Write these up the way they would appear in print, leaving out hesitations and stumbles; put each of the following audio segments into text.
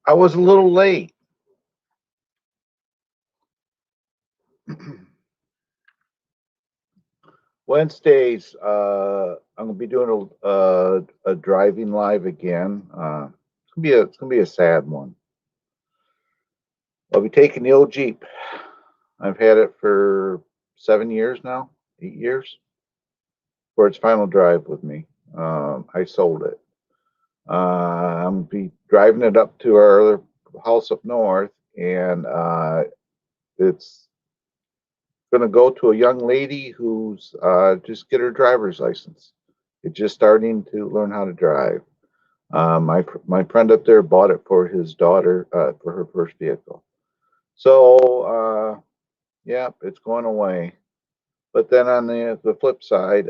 I was a little late. Wednesdays, I'm gonna be doing a driving live again. It's gonna be a sad one. I'll be taking the old Jeep. I've had it for 7 years now, 8 years, for its final drive with me. I sold it. I'm gonna be driving it up to our other house up north, and it's gonna go to a young lady who's just get her driver's license. It's just starting to learn how to drive. My friend up there bought it for his daughter for her first vehicle. So yeah, it's going away. But then on the flip side,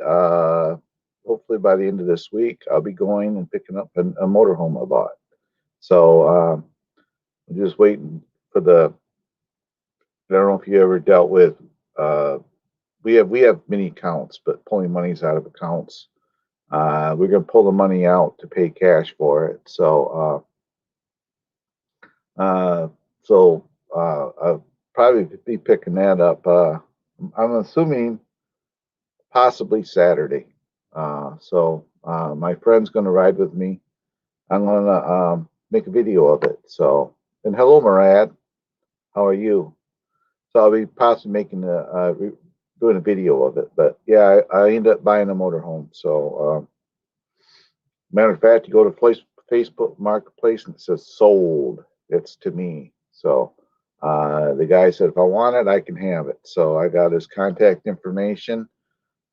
hopefully by the end of this week, I'll be going and picking up a motorhome I bought. So I'm just waiting for the. I don't know if you ever dealt with. Uh, we have many accounts, but pulling monies out of accounts. We're gonna pull the money out to pay cash for it. Uh, so I'll probably be picking that up. I'm assuming possibly Saturday. My friend's going to ride with me. I'm going to make a video of it. So, and hello, Murad. How are you? So I'll be possibly doing a video of it. But yeah, I ended up buying a motorhome. So, matter of fact, you go to Facebook Marketplace and it says sold. It's to me. So the guy said, if I want it, I can have it. So I got his contact information.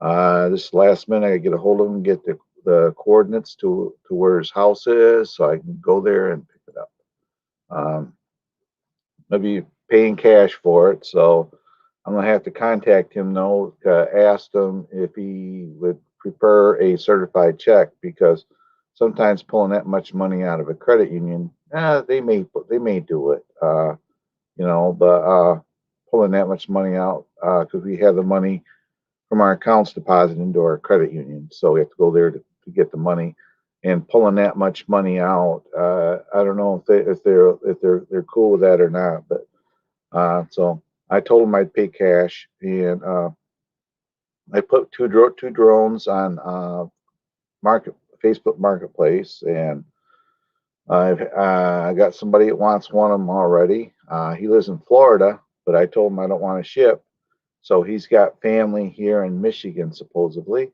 This last minute, I get a hold of him, get the coordinates to where his house is, so I can go there and pick it up. Um, Maybe paying cash for it, so I'm gonna have to contact him. Though, asked him if he would prefer a certified check because sometimes pulling that much money out of a credit union, they may do it, but pulling that much money out because we have the money from our accounts deposited into our credit union. So we have to go there to get the money. And pulling that much money out, I don't know if they're cool with that or not. But so I told them I'd pay cash, and I put two drones on market Facebook Marketplace, and I got somebody that wants one of them already. He lives in Florida, but I told him I don't want to ship. So he's got family here in Michigan, supposedly,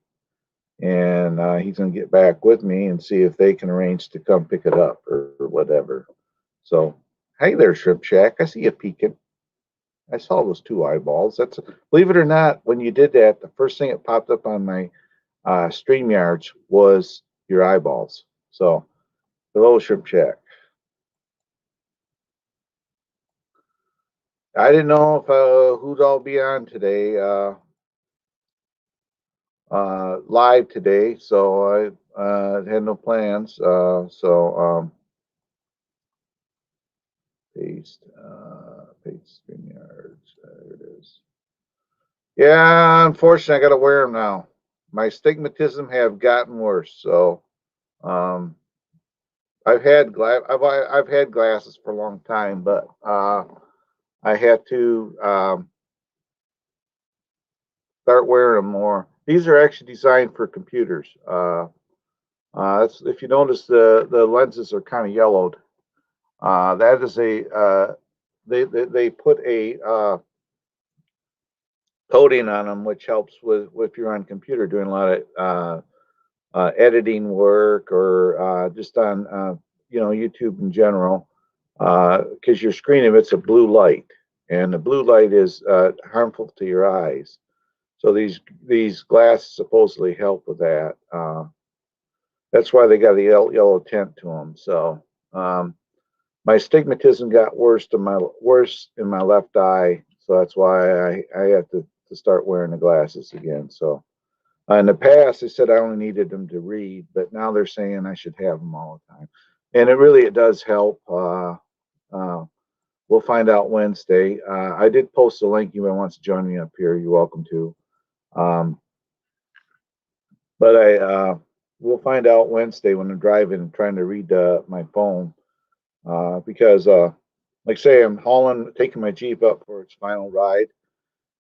and he's going to get back with me and see if they can arrange to come pick it up or whatever. So, hey there, Shrimp Shack. I see you peeking. I saw those two eyeballs. That's believe it or not. When you did that, the first thing that popped up on my StreamYards was your eyeballs. So, hello, Shrimp Shack. I didn't know if who'd all be on today. Live today, so I had no plans. Paste StreamYards. There it is. Yeah, unfortunately, I got to wear them now. My stigmatism have gotten worse. So, um, I've had glasses for a long time, but I had to start wearing them more. These are actually designed for computers. That's if you notice the lenses are kind of yellowed. That is they put a coating on them, which helps with if you're on computer doing a lot of editing work or just on YouTube in general, because your screen emits a blue light, and the blue light is harmful to your eyes. So these glasses supposedly help with that. That's why they got a yellow tint to them. So my stigmatism got worse in my left eye, so that's why I have to start wearing the glasses again. So in the past, they said I only needed them to read, but now they're saying I should have them all the time, and it does help. We'll find out Wednesday. I did post a link. You might want to join me up here. You're welcome to. Um, but I we'll find out Wednesday when I'm driving and trying to read my phone. because like say I'm taking my Jeep up for its final ride,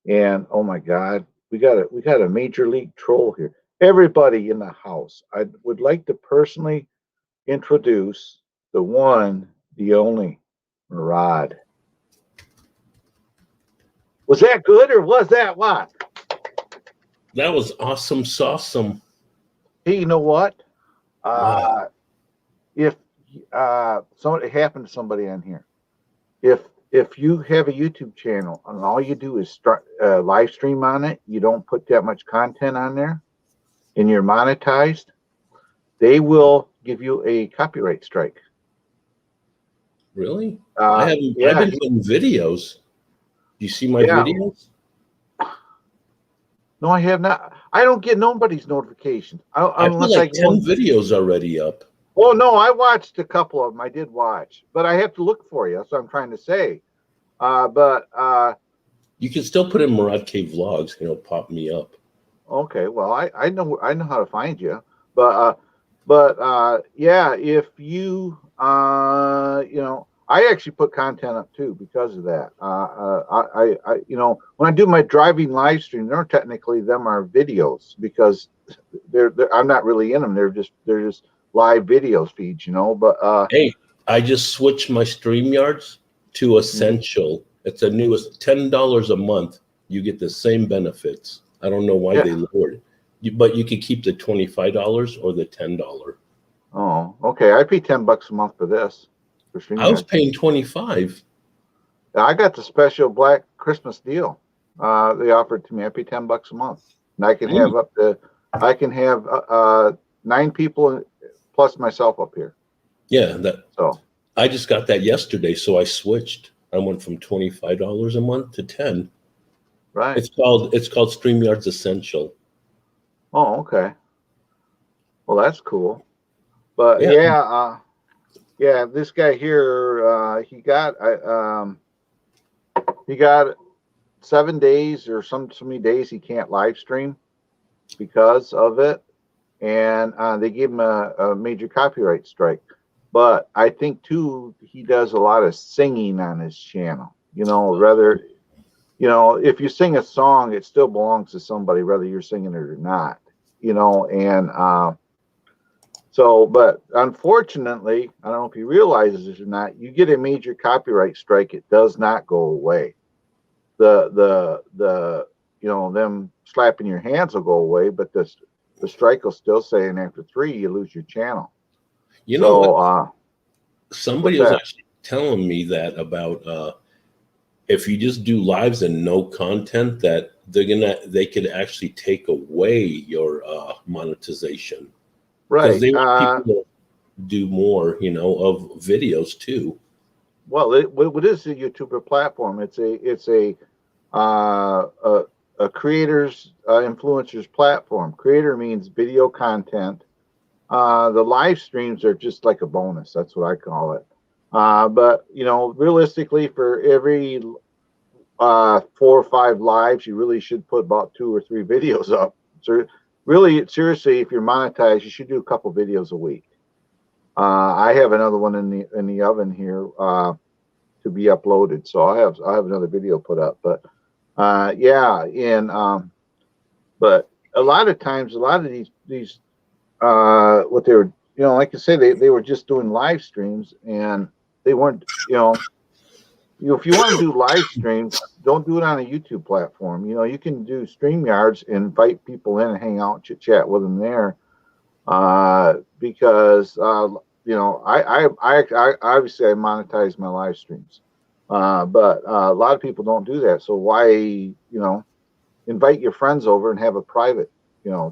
and oh my God, we got a major league troll here. Everybody in the house, I would like to personally introduce the one, the only Murad. Was that good or was that what? That was awesome, sawsome. Hey, you know what? Wow. If something happened to somebody on here, if you have a YouTube channel and all you do is start live stream on it, you don't put that much content on there, and you're monetized, they will give you a copyright strike. Really? I've been doing videos. Do you see my videos? No, I have not. I don't get nobody's notifications. I put like 10 videos already up. Oh no, I watched a couple of them. I did watch, but I have to look for you. That's what I'm trying to say. You can still put in Murad K Vlogs, and it'll pop me up. Okay, well, I know how to find you, but yeah, if you I actually put content up too because of that. I when I do my driving live stream, they're technically them are videos because they're I'm not really in them. They're just live videos feeds, But hey, I just switched my StreamYards to Essential. It's the newest, $10 a month. You get the same benefits. I don't know why they lowered it, but you could keep the $25 or the $10. Oh, okay. I pay $10 a month for this. I was paying 25. I got the special Black Christmas deal. They offered to me. I pay $10 a month, and I can have 9 people plus myself up here. Yeah, I just got that yesterday, so I switched. I went from $25 a month to 10. Right. It's called StreamYards Essential. Oh, okay. Well, that's cool. But yeah, this guy here, he got 7 days or so many days he can't live stream because of it, and they gave him a major copyright strike. But I think too he does a lot of singing on his channel. If you sing a song, it still belongs to somebody, whether you're singing it or not. But unfortunately, I don't know if he realizes this or not, you get a major copyright strike, it does not go away. Them slapping your hands will go away, but the strike will still say, and after 3, you lose your channel. Somebody was actually telling me that about if you just do lives and no content, that they could actually take away your monetization. Right. Because they want people to do more, of videos too. Well, what is a YouTuber platform? It's a creators, influencers platform. Creator means video content. The live streams are just like a bonus. That's what I call it. But realistically, for every 4 or 5 lives, you really should put about 2 or 3 videos up. So really, seriously, if you're monetized, you should do a couple videos a week. I have another one in the oven here to be uploaded, so I have another video put up. But but a lot of times, a lot of these what they were, like I say, they were just doing live streams, and they weren't, if you want to do live streams, don't do it on a YouTube platform. You can do StreamYards and invite people in and hang out and chit chat with them there. Because I obviously I monetize my live streams, but a lot of people don't do that. So why invite your friends over and have a private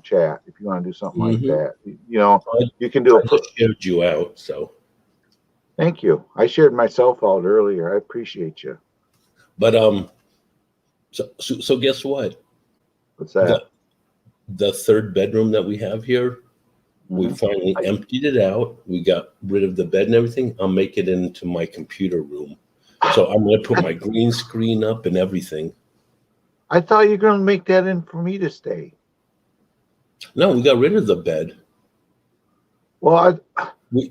chat if you want to do something like that. You can do I just shared you out, so. Thank you. I shared myself out earlier. I appreciate you. But so guess what? What's that? The 3rd bedroom that we have here, we finally emptied it out. We got rid of the bed and everything. I'll make it into my computer room. So I'm going to put my green screen up and everything. I thought you were going to make that in for me to stay. No, we got rid of the bed. Well,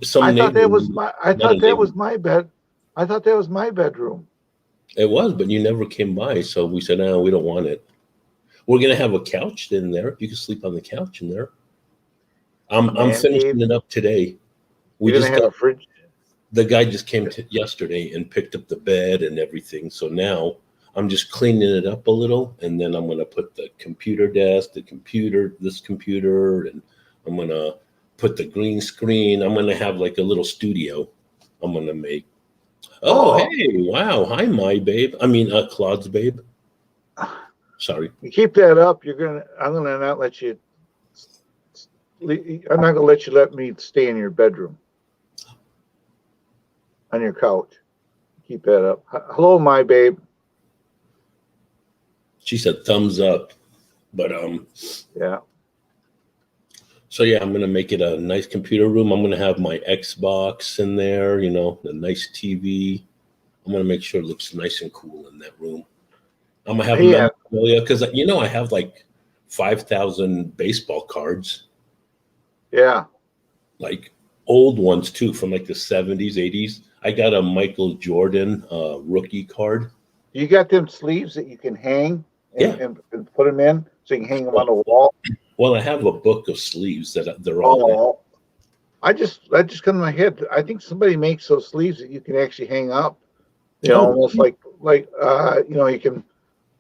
Some I thought that neighbor, was my. I not a thought that neighbor. was my bed. I thought that was my bedroom. It was, but you never came by, so we said, no, we don't want it. We're gonna have a couch in there. You can sleep on the couch in there. I'm Man cave. finishing it up today. We You're gonna just have got a fridge. the guy just came yesterday and picked up the bed and everything. So now I'm just cleaning it up a little, and then I'm gonna put the computer desk, this computer, and I'm gonna put the green screen. I'm gonna have like a little studio. I'm gonna make. Oh, Oh, hey, wow, hi, my babe. I mean, Claude's babe. Sorry. you keep that up. You're gonna. I'm gonna not let you. I'm not gonna let you let me stay in your bedroom on your couch. Keep that up. Hello, my babe. She said thumbs up, but Yeah. so yeah, I'm gonna make it a nice computer room. I'm gonna have my Xbox in there, you know, a nice TV. I'm gonna make sure it looks nice and cool in that room. I'm gonna have Yeah. memorabilia because you know I have like 5,000 baseball cards, Yeah. like old ones too, from like the 70s, 80s. I got a Michael Jordan rookie card. You got them sleeves that you can hang Yeah. and put them in, so you can hang them on the wall. Well, I have a book of sleeves that they're all in. Oh, that just come to my head. I think somebody makes those sleeves that you can actually hang up. You know, Oh, almost like you know, you can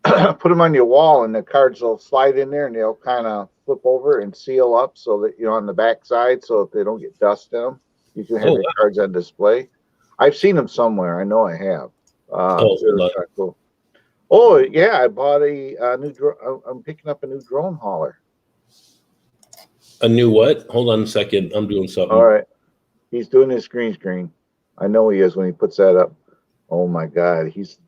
put them on your wall, and the cards will slide in there, and they'll kind of flip over and seal up, so that you know on the back side, so if they don't get dust in them, you can have oh, your cards on display. I've seen them somewhere. I know I have. oh, They're hold on. kind of cool. Oh yeah, I bought a new. I'm picking up a new drone hauler. A new what? Hold on a second. I'm doing something. All right, he's doing his green screen. I know he is when he puts that up. Oh my God, he's.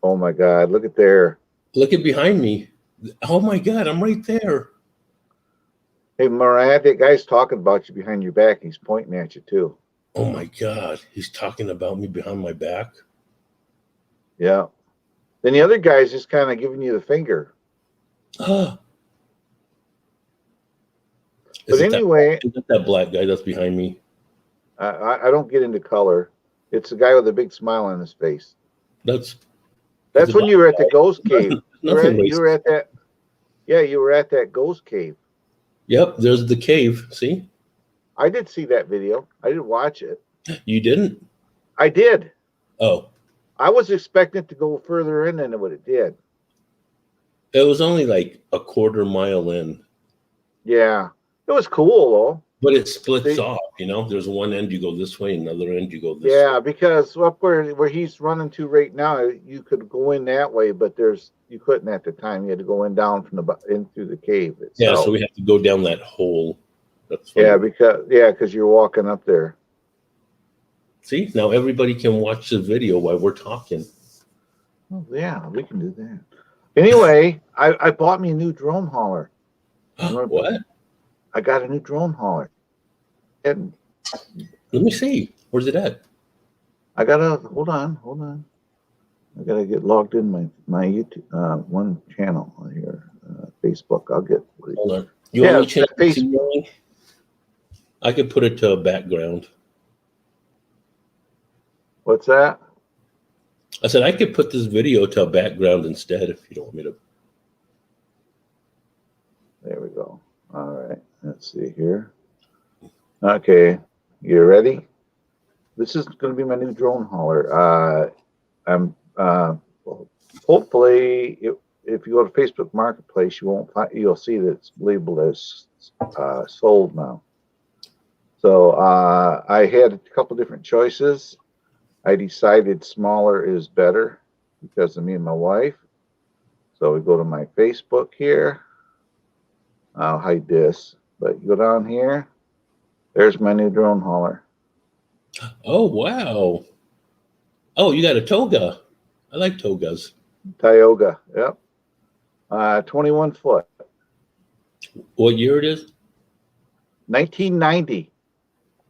Oh my God, look at there. Look at behind me. Oh my God, I'm right there. Hey Murad, that guy's talking about you behind your back. He's pointing at you too. Oh my God, he's talking about me behind my back. Yeah. Then the other guy's just kind of giving you the finger. Ah, But anyway, is it that black guy that's behind me? I don't get into color. It's the guy with a big smile on his face. That's When you were at the ghost cave. nothing. You were at that. Yeah, you were at that ghost cave. Yep, there's the cave. See? I did see that video. I did watch it. You didn't? I did. Oh, I was expecting it to go further in than what it did. it was only like a quarter mile in. Yeah. It was cool though. But it splits off, you know. There's one end you go this way, another end you go this way. Yeah, because up where he's running to right now, you could go in that way, but you couldn't at the time. You had to go in down from in through the cave itself. Yeah, so we have to go down that hole. That's funny. because you're walking up there. See, now everybody can watch the video while we're talking. Oh, yeah, we can do that. Anyway, I bought me a new drone hauler. What? I got a new drone hauler. And let me see. Where's it at? I gotta hold on. I gotta get logged in my YouTube one channel here, Facebook. I'll get. Hold on. You want me to change the TV? I could put it to a background. What's that? I said I could put this video to a background instead if you don't want me to. There we go. All right. Let's see here. Okay. You ready? This is going to be my new drone hauler. I'm hopefully if you go to Facebook Marketplace, you'll see that it's labeled as sold now. So I had a couple different choices. I decided smaller is better because of me and my wife. So we go to my Facebook here. I'll hide this, but you go down here. There's my new drone hauler. Oh, wow. Oh, you got a Toga. I like Togas. Tioga, yep. 21 foot. What year it is? 1990.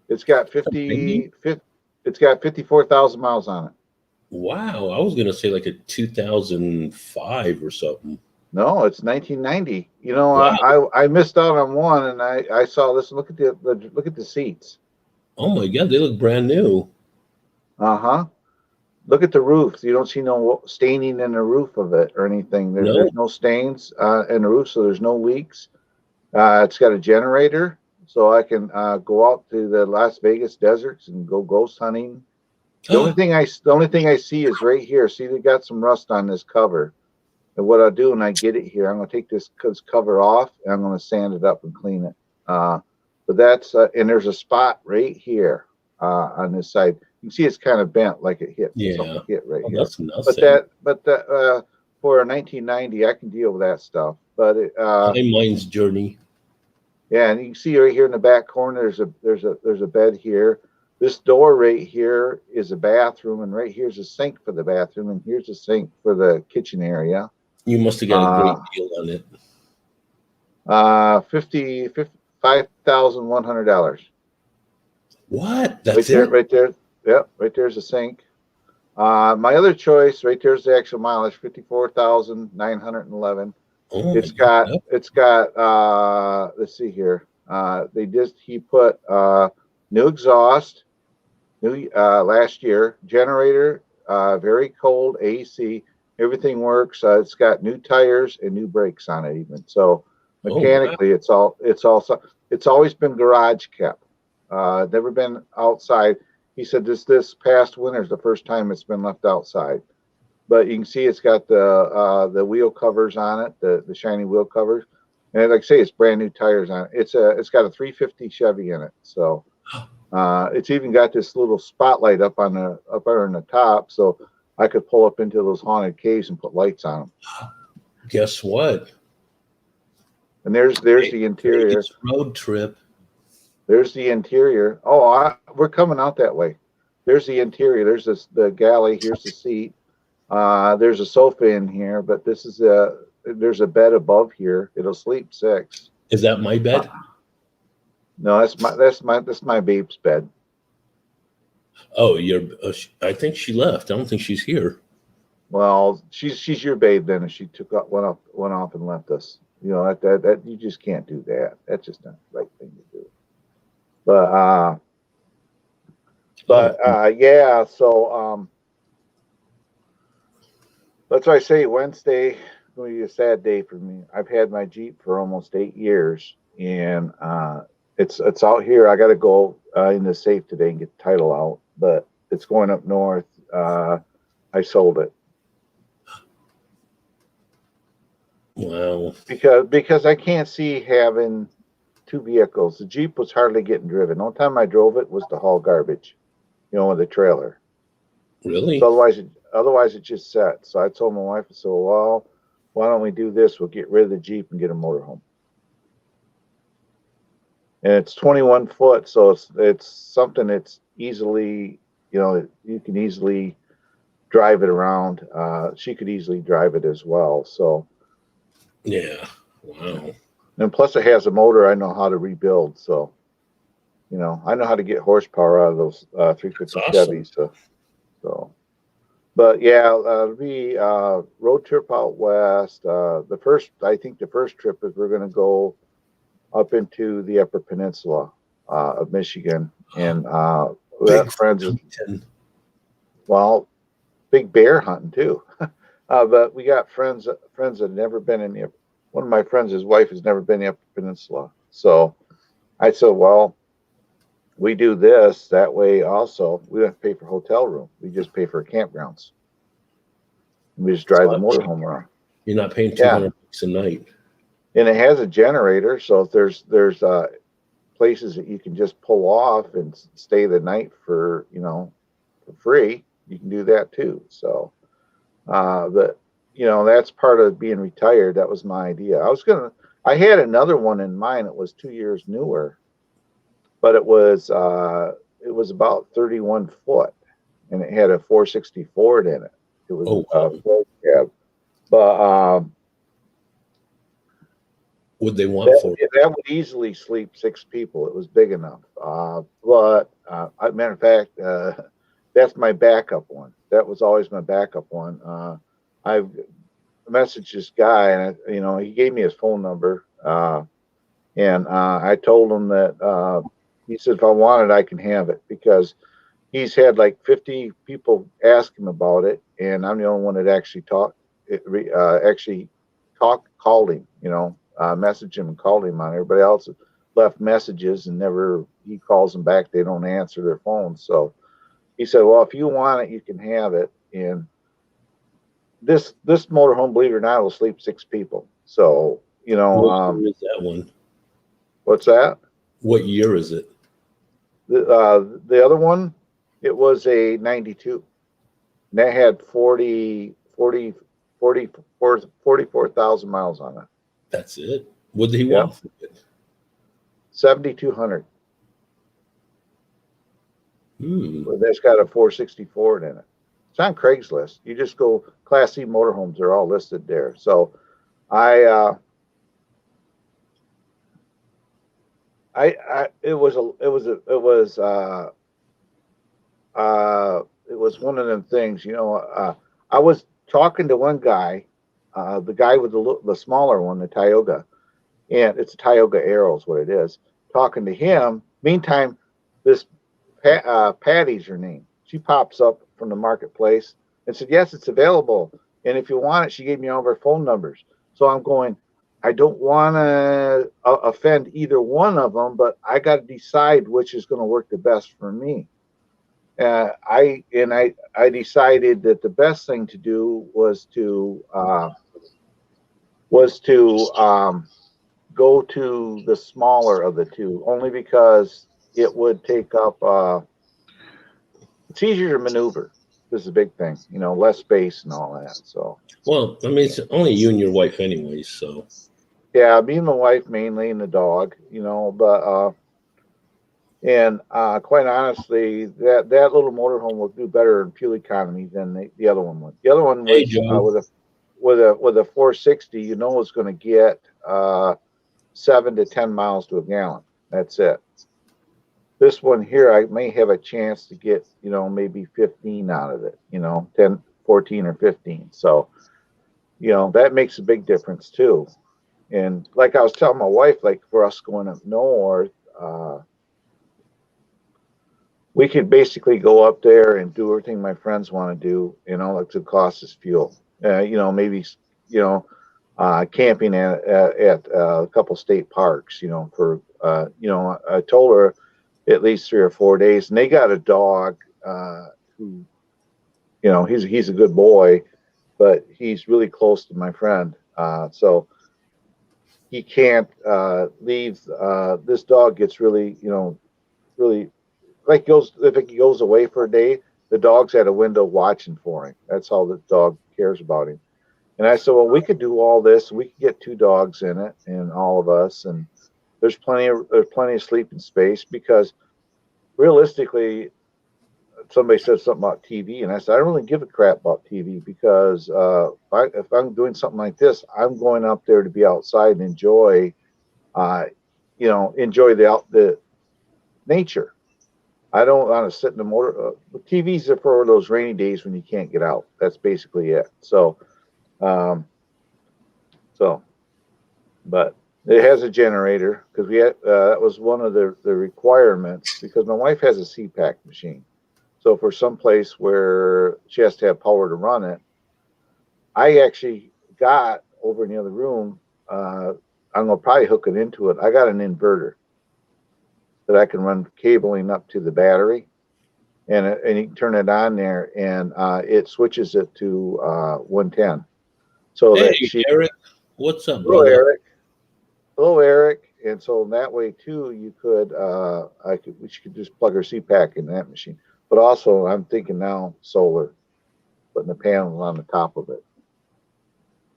It's got 54,000 miles on it. Wow, I was gonna say like a 2005 or something. No, it's 1990. You know, wow. I missed out on one, and I saw this. Look at the seats. Oh my God, they look brand new. Uh-huh. Look at the roof. You don't see no staining in the roof of it or anything. No. There's no stains in the roof, so there's no leaks. It's got a generator, so I can go out to the Las Vegas deserts and go ghost hunting. The only thing I see is right here. See, they got some rust on this cover. And what I'll do when I get it here, I'm going to take this cover off and I'm going to sand it up and clean it. But that's and there's a spot right here on this side. You can see it's kind of bent, like it hit something hit right here. That's nothing. But for a 1990, I can deal with that stuff. But Mine's Journey. yeah, and you can see right here in the back corner, there's a bed here. This door right here is a bathroom, and right here's a sink for the bathroom, and here's a sink for the kitchen area. You must have got a great deal on it. $55,100. What? That's it? Right there. Yep, right there's a sink. My other choice, right there's the actual mileage, 54,911. It's got let's see here. He put new exhaust, new last year, generator, very cold AC, everything works. It's got new tires and new brakes on it even. So mechanically it's always been garage kept. Never been outside. He said this past winter is the first time it's been left outside. But you can see it's got the wheel covers on it, the shiny wheel covers, and like I say, it's brand new tires on it. It's got a 350 Chevy in it, so it's even got this little spotlight up on the top, so I could pull up into those haunted caves and put lights on them. Guess what? And there's the interior. Road trip. There's the interior. Oh, we're coming out that way. There's the interior. There's the galley. Here's the seat. There's a sofa in here, but there's a bed above here. It'll sleep 6. Is that my bed? No, that's my babe's bed. Oh, I think she left. I don't think she's here. Well, she's your babe then, if she went off and left us. You know that you just can't do that. That's just not the right thing to do. But yeah. So that's why I say Wednesday will be a sad day for me. I've had my Jeep for almost 8 years, and it's out here. I got to go in the safe today and get the title out, but it's going up north. I sold it. Wow. Because I can't see having 2 vehicles. The Jeep was hardly getting driven. The only time I drove it was to haul garbage, with a trailer. Really? So otherwise it just sat. So I told my wife, I said, well, why don't we do this? We'll get rid of the Jeep and get a motorhome. And it's 21 foot, so it's something that's easily, you can easily drive it around. She could easily drive it as well. So yeah. Wow. And plus it has a motor I know how to rebuild. So, I know how to get horsepower out of those 350 Chevys. So, but yeah, the road trip out west. I think the first trip is we're going to go up into the Upper Peninsula of Michigan, and we have friends. Well, big bear hunting too. But we got friends that have never been in the. One of my friends, his wife, has never been in the Upper Peninsula. So I said, well, we do this that way. Also, we don't have to pay for hotel room. We just pay for campgrounds. We just drive the motorhome around. You're not paying $200 a night. And it has a generator, so if there's places that you can just pull off and stay the night for for free, you can do that too. So, but that's part of being retired. That was my idea. I had another one in mind. It was 2 years newer, but it was about 31 foot, and it had a 460 Ford in it. It was a Ford cab, but would they want that would easily sleep 6 people. It was big enough. But matter of fact, that's my backup one. That was always my backup one. I've messaged this guy, and he gave me his phone number, and I told him that He said, if I want it, I can have it, because he's had like 50 people ask him about it, and I'm the only one that actually called him, messaged him and called him on it. Everybody else left messages and never, he calls them back. They don't answer their phones. So he said, well, if you want it, you can have it. And this motorhome, believe it or not, will sleep 6 people. So, What year is that one? what's that? What year is it? The other one, it was a 92. And that had 44,000 miles on it. That's it. What did he want for it? 7,200. But that's got a 464 in it. It's on Craigslist. You just go Class C motorhomes; they're all listed there. So, it was one of them things. I was talking to one guy, the guy with the smaller one, the Tioga, and it's a Tioga Aero is what it is. Talking to him. Meantime, this Patty's her name. She pops up from the marketplace and said, yes, it's available. And if you want it, she gave me all of her phone numbers. So I'm going, I don't want to offend either one of them, but I got to decide which is going to work the best for me. I decided that the best thing to do was to go to the smaller of the two, only because it would take up. It's easier to maneuver. This is a big thing, less space and all that. So, well, I mean, it's only you and your wife, anyways. So, yeah, me and my wife mainly, and the dog, but quite honestly, that little motorhome will do better in fuel economy than the other one would. The other one was with a 460, it's going to get 7 to 10 miles to a gallon. That's it. This one here, I may have a chance to get, maybe 15 out of it, 10, 14 or 15. So, that makes a big difference too. And like I was telling my wife, like for us going up north, we could basically go up there and do everything my friends want to do, like to cost us fuel. Maybe, camping at a couple state parks, for, I told her at least 3 or 4 days, and they got a dog, who, he's a good boy, but he's really close to my friend. So he can't, leave, this dog gets really, really, like if he goes away for a day, the dog's at a window watching for him. That's how the dog cares about him. And I said, well, we could do all this. We could get 2 dogs in it, and all of us, and there's plenty of sleeping space, because realistically, somebody said something about TV, and I said, I don't really give a crap about TV, because if I'm doing something like this, I'm going up there to be outside and enjoy, enjoy the nature. I don't want to sit in the motor. TVs are for those rainy days when you can't get out. That's basically it. So, but it has a generator, because we had, that was one of the requirements, because my wife has a CPAC machine. So for some place where she has to have power to run it, I actually got over in the other room. I'm gonna probably hook it into it. I got an inverter that I can run cabling up to the battery, and you can turn it on there, and it switches it to 110. So hey, that Eric, what's up, hello, brother? Eric. Hello, Eric. And so that way too, you could we could just plug our CPAC in that machine. But also, I'm thinking now solar, putting the panels on the top of it.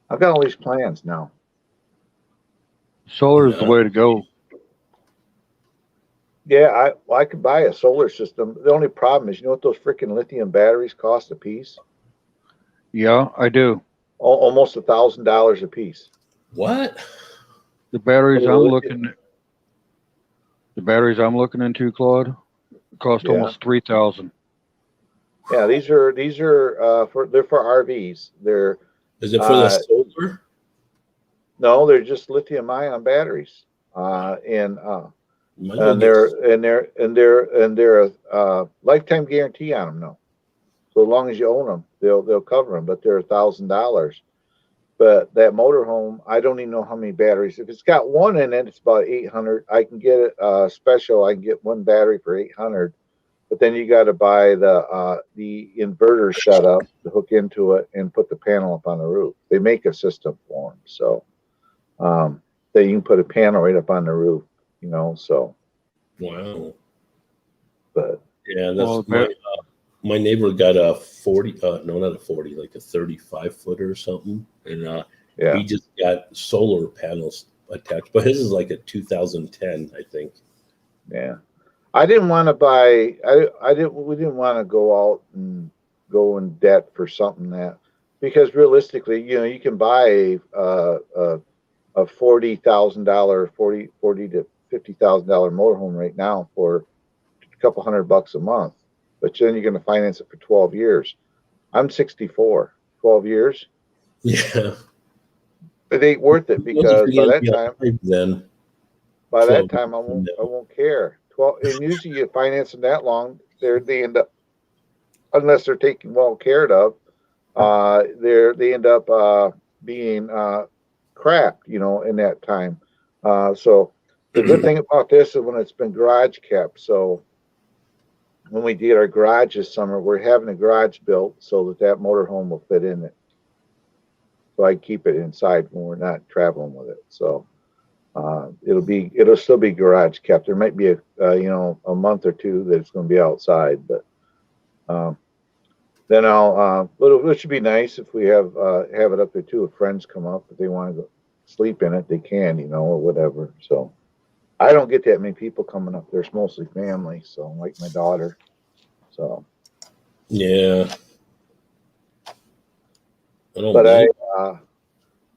I've got all these plans now. Solar is the way to go. Yeah, I could buy a solar system. The only problem is, what those freaking lithium batteries cost a piece? Yeah, I do. Almost $1,000 a piece. What? The batteries I'm looking into, Claude, cost almost 3,000. Yeah, these are they're for RVs. Is it for the solar? No, they're just lithium ion batteries. Might as well And get- they're a lifetime guarantee on them now. So as long as you own them, they'll cover them. But they're $1,000. But that motorhome, I don't even know how many batteries. If it's got one in it, it's about 800. I can get it special. I can get one battery for 800. But then you got to buy the inverter setup to hook into it and put the panel up on the roof. They make a system for them, so that you can put a panel right up on the roof. So. Wow. But Yeah, that's Well, my neighbor got a 40, no, not a 40, like a 35 footer or something. And yeah, he just got solar panels attached, but his is like a 2010, I think. yeah. I didn't want to buy. We didn't want to go out and go in debt for something because realistically, you can buy a $40,000, $40 to $50,000 motorhome right now for a couple $100 a month. But then you're going to finance it for 12 years. I'm 64. 12 years. Yeah. It ain't worth it because by that time I won't care. 12, and usually you finance them that long, they end up, unless they're taken well cared of, they end up being crapped, in that time. So the good thing about this is when it's been garage kept. So when we did our garage this summer, we're having a garage built so that motorhome will fit in it. So I keep it inside when we're not traveling with it. So it'll still be garage kept. There might be a month or two that it's going to be outside, but then it should be nice if we have it up there too. If friends come up, if they want to go sleep in it, they can, or whatever. So I don't get that many people coming up there. It's mostly family. So like my daughter. So yeah.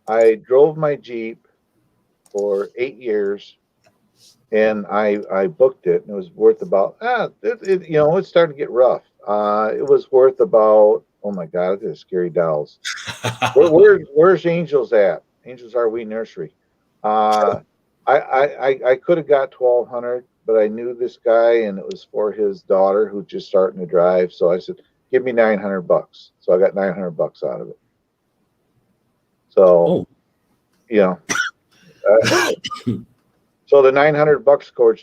I drove my Jeep for 8 years, and I booked it, and it was worth about it's starting to get rough. It was worth about, oh my God, this is Scary Dolls. Where's Angels at? Angels RV Nursery. I could have got 1,200, but I knew this guy, and it was for his daughter who's just starting to drive. So I said, give me $900. So I got $900 out of it. So, so the $900 goes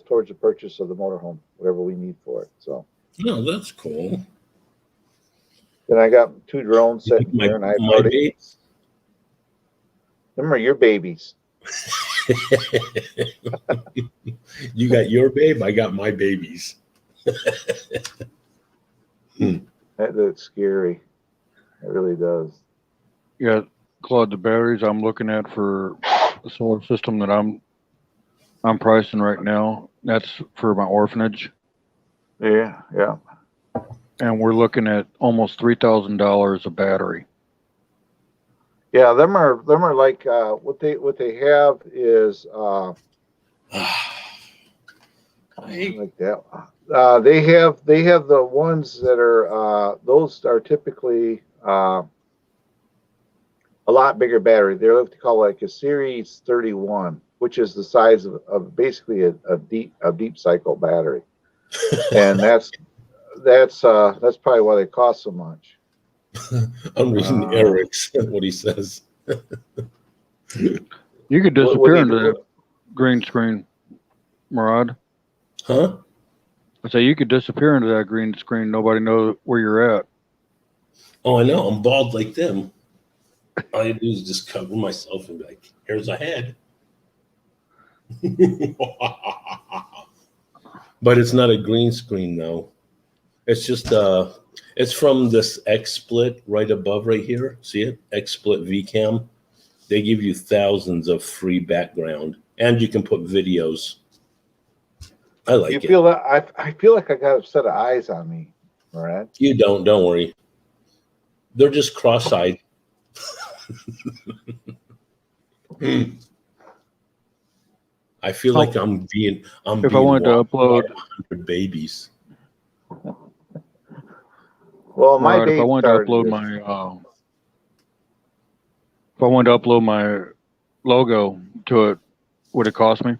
towards the purchase of the motorhome, whatever we need for it. So, that's cool. Then I got 2 drones sitting here, and I already. Them are your babies. You got your babe, I got my babies. That's scary. It really does. Yeah, Claude, the batteries I'm looking at for the solar system that I'm pricing right now, that's for my orphanage. Yeah. And we're looking at almost $3,000 a battery. Yeah, them are like what they have is like that. They have the ones that are those are typically a lot bigger battery. They're what they call like a Series 31, which is the size of basically a deep cycle battery, and that's probably why they cost so much. I'm reading Eric's what he says. You could disappear into that green screen, Murad. Huh? I say you could disappear into that green screen. Nobody knows where you're at. Oh, I know. I'm bald like them. All I do is just cover myself and be like, here's a head. But it's not a green screen, though. It's just it's from this XSplit right above right here. See it? XSplit VCam. They give you thousands of free background, and you can put videos. I like it. Feel that? I feel like I got a set of eyes on me, Murad. You don't worry. They're just cross-eyed. I feel like I'm being if I wanted to upload 100 babies. Well, my if I wanted to upload my logo to it, would it cost me?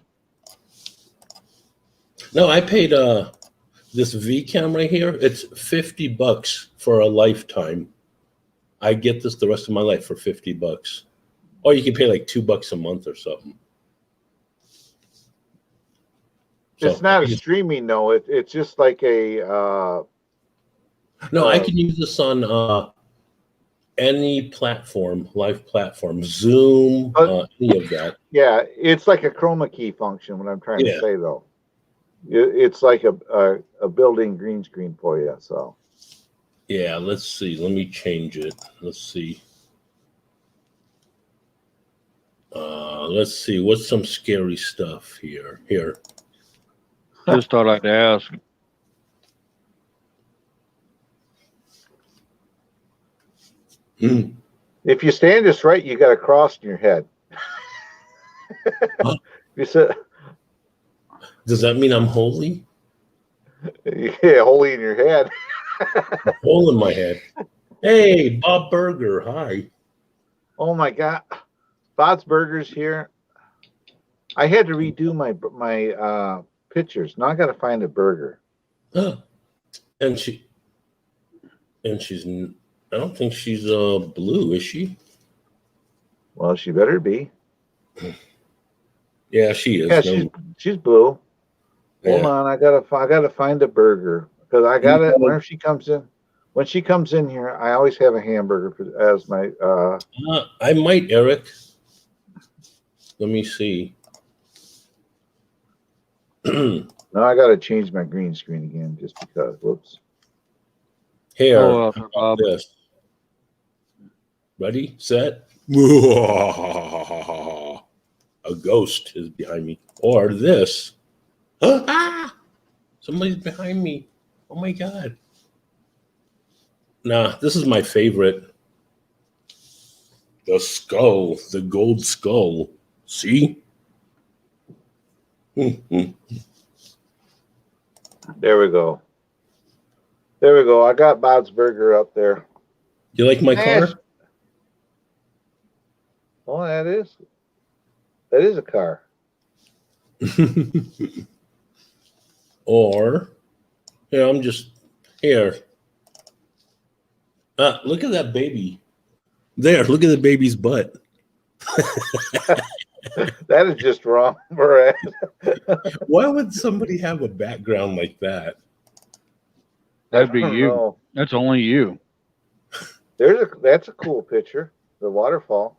No, I paid this VCam right here. It's $50 for a lifetime. I get this the rest of my life for $50. Or you can pay like $2 a month or something. So It's not a streaming though. It's just like a. No, I can use this on any platform, live platform, Zoom, any of that. Yeah, it's like a chroma key function. What I'm trying to say though, it's like a built-in green screen for you. So. Yeah, let's see. Let me change it. Let's see. Let's see. What's some scary stuff here? Here. Just thought I'd ask. If you stand just right, you got a cross in your head. You said. Does that mean I'm holy? Yeah, holy in your head. A hole in my head. Hey, Bob Burger. Hi. Oh my God, Bob's Burgers here. I had to redo my pictures. Now I got to find a burger. And she's. I don't think she's blue, is she? Well, she better be. Yeah, she is. Yeah, she's blue. Hold on, I gotta find a burger because I got it. Whenever she comes in, when she comes in here, I always have a hamburger as my. I might, Eric. Let me see. Now I gotta change my green screen again just because. Whoops. Here, how about this? Ready, set. A ghost is behind me. Or this. Ah! Somebody's behind me. Oh my God. Nah, this is my favorite. The skull, the gold skull. See? There we go. There we go. I got Bob's Burger up there. You like my car? Oh, that is a car. Or, yeah, I'm just here. Look at that baby. There, look at the baby's butt. That is just wrong, Brad. Why would somebody have a background like that? That'd be you. Know. That's only you. That's a cool picture. The waterfall.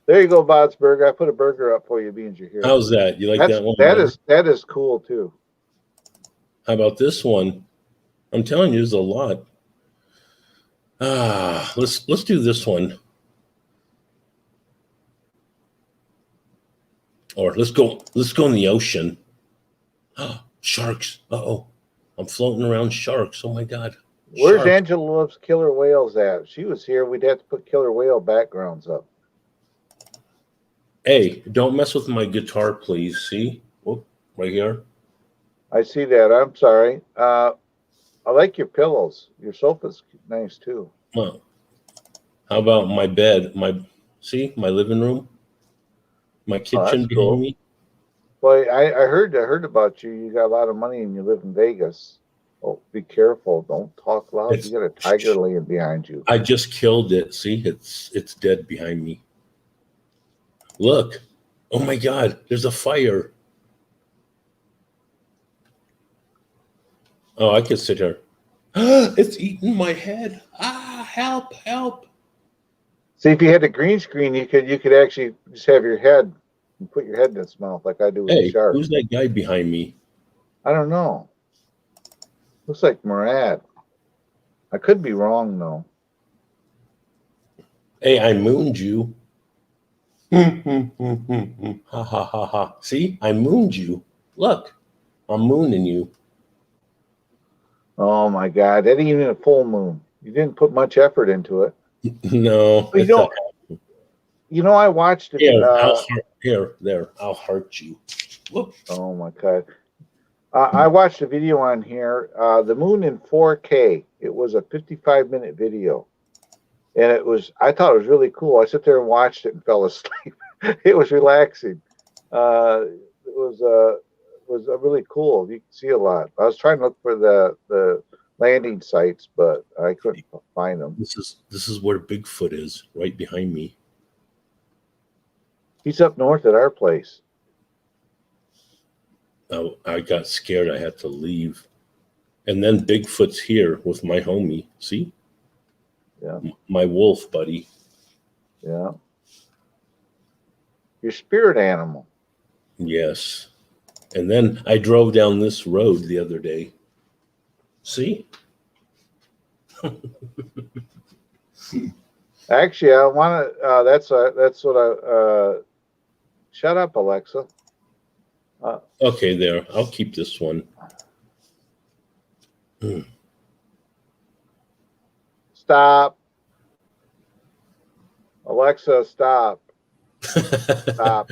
There you go, Bob's Burger. I put a burger up for you, being you're here. How's that? You like that one? That is cool too. How about this one? I'm telling you, there's a lot. Let's do this one. Or let's go in the ocean. Sharks. Uh-oh. I'm floating around sharks. Oh my God. Where's Sharks. Angela Loves Killer Whales at? If she was here, we'd have to put killer whale backgrounds up. Hey, don't mess with my guitar, please. See? Whoop, right here. I see that. I'm sorry. I like your pillows. Your sofa's nice too. Well, how about my bed? My living room? My kitchen behind me? Well, I heard about you. You got a lot of money and you live in Vegas. Oh, be careful. Don't talk loud. You got a tiger laying behind you. I just killed it. See, it's dead behind me. Look. Oh my God, there's a fire. Oh, I could sit here. It's eating my head. Help, help. See, if you had a green screen, you could actually just have your head and put your head in its mouth like I do with the shark. Who's that guy behind me? I don't know. Looks like Murad. I could be wrong though. Hey, I mooned you. Ha ha ha ha. See, I mooned you. Look, I'm mooning you. Oh my God, that ain't even a full moon. You didn't put much effort into it. No. You know, I watched it. There, I'll hurt you. Whoop. Oh my God. I watched a video on here, the moon in 4K. It was a 55-minute video. And I thought it was really cool. I sat there and watched it and fell asleep. It was relaxing. It was was really cool. You can see a lot. I was trying to look for the landing sites, but I couldn't find them. This is where Bigfoot is, right behind me. He's up north at our place. I got scared. I had to leave. And then Bigfoot's here with my homie. See? Yeah. My wolf buddy. Yeah. Your spirit animal. Yes. And then I drove down this road the other day. See? Actually, I want to. That's what I. Shut up, Alexa. Okay, there. I'll keep this one. Stop. Alexa, stop. Stop.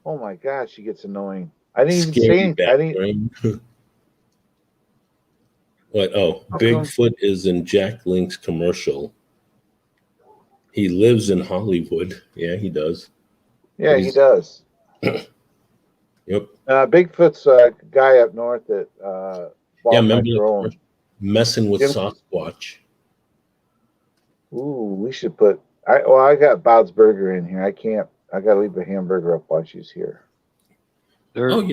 Oh my God, she gets annoying. I didn't even say anything. I didn't. What? Oh, Bigfoot is in Jack Link's commercial. He lives in Hollywood. Yeah, he does. Yeah, he does. Yep. Bigfoot's a guy up north that bought my drone. Messing with Sasquatch. Ooh, we should put. I got Bob's Burger in here. I got to leave a hamburger up while she's here. Oh,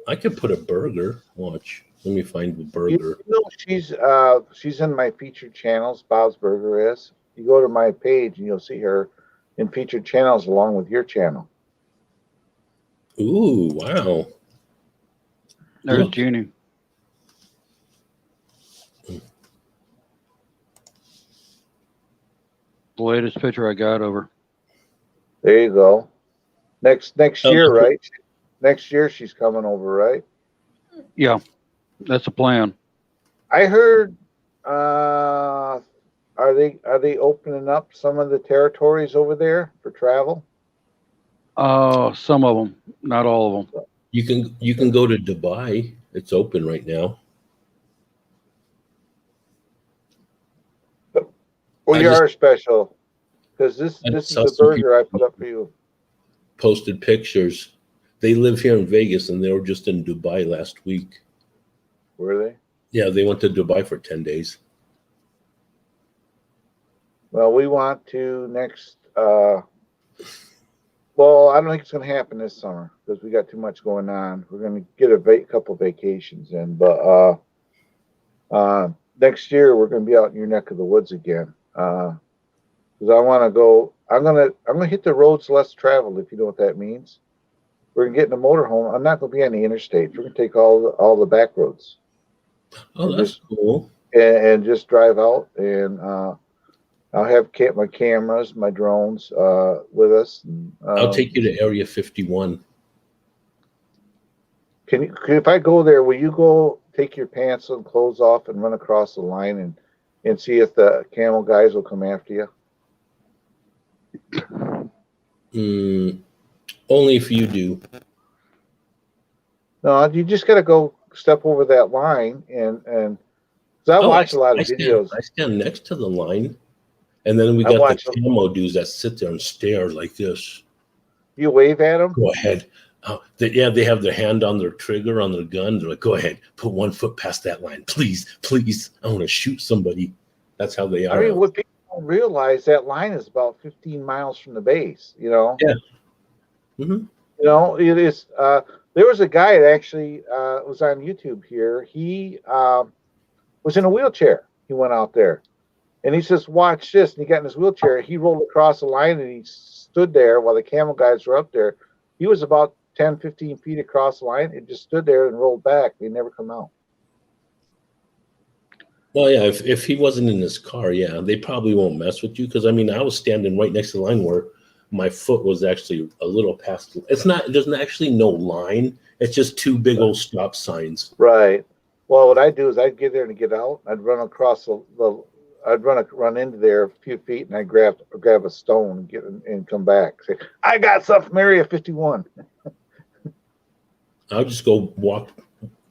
I could put a burger. Watch. Let me find the burger. She's in my featured channels. Bob's Burger is. You go to my page and you'll see her in featured channels along with your channel. Ooh, wow. There's Jeannie. The latest picture I got over. There you go. Next year, right? Next year she's coming over, right? Yeah, that's the plan. I heard. Are they opening up some of the territories over there for travel? Some of them, not all of them. You can go to Dubai. It's open right now. Well, you are special because this is the burger I put up for you. Posted pictures. They live here in Vegas and they were just in Dubai last week. Were they? Yeah, they went to Dubai for 10 days. Well, we want to next. Well, I don't think it's going to happen this summer because we got too much going on. We're going to get a couple vacations in, but next year we're going to be out in your neck of the woods again. Because I want to go. I'm gonna hit the roads less traveled, if you know what that means. We're gonna get in a motorhome. I'm not gonna be on the interstate. We're gonna take all the back roads. Oh, that's cool. And just drive out, and I'll have my cameras, my drones with us. And, I'll take you to Area 51. If I go there, will you go take your pants and clothes off and run across the line and see if the camel guys will come after you? Only if you do. No, you just got to go step over that line and because I watch a lot of videos. I stand next to the line, and then we got the camo dudes that sit there and stare like this. You wave at them? Go ahead. They have their hand on their trigger on their gun. They're like, go ahead, put 1 foot past that line. Please, please. I want to shoot somebody. That's how they are. I mean, what people don't realize, that line is about 15 miles from the base, you know? Yeah. Mm-hmm. You know, it is. There was a guy that actually was on YouTube here. He was in a wheelchair. He went out there. And he says, watch this. And he got in his wheelchair. He rolled across the line and he stood there while the camel guys were up there. He was about 10, 15 feet across the line. It just stood there and rolled back. They never come out. Well, yeah, if he wasn't in his car, yeah, they probably won't mess with you. Because, I mean, I was standing right next to the line where my foot was actually a little past. There's actually no line. It's just 2 big old stop signs. Right. Well, what I do is I'd get there and get out. I'd run across I'd run into there a few feet, and I'd grab a stone and come back. Say, I got something from Area 51. I'll just go walk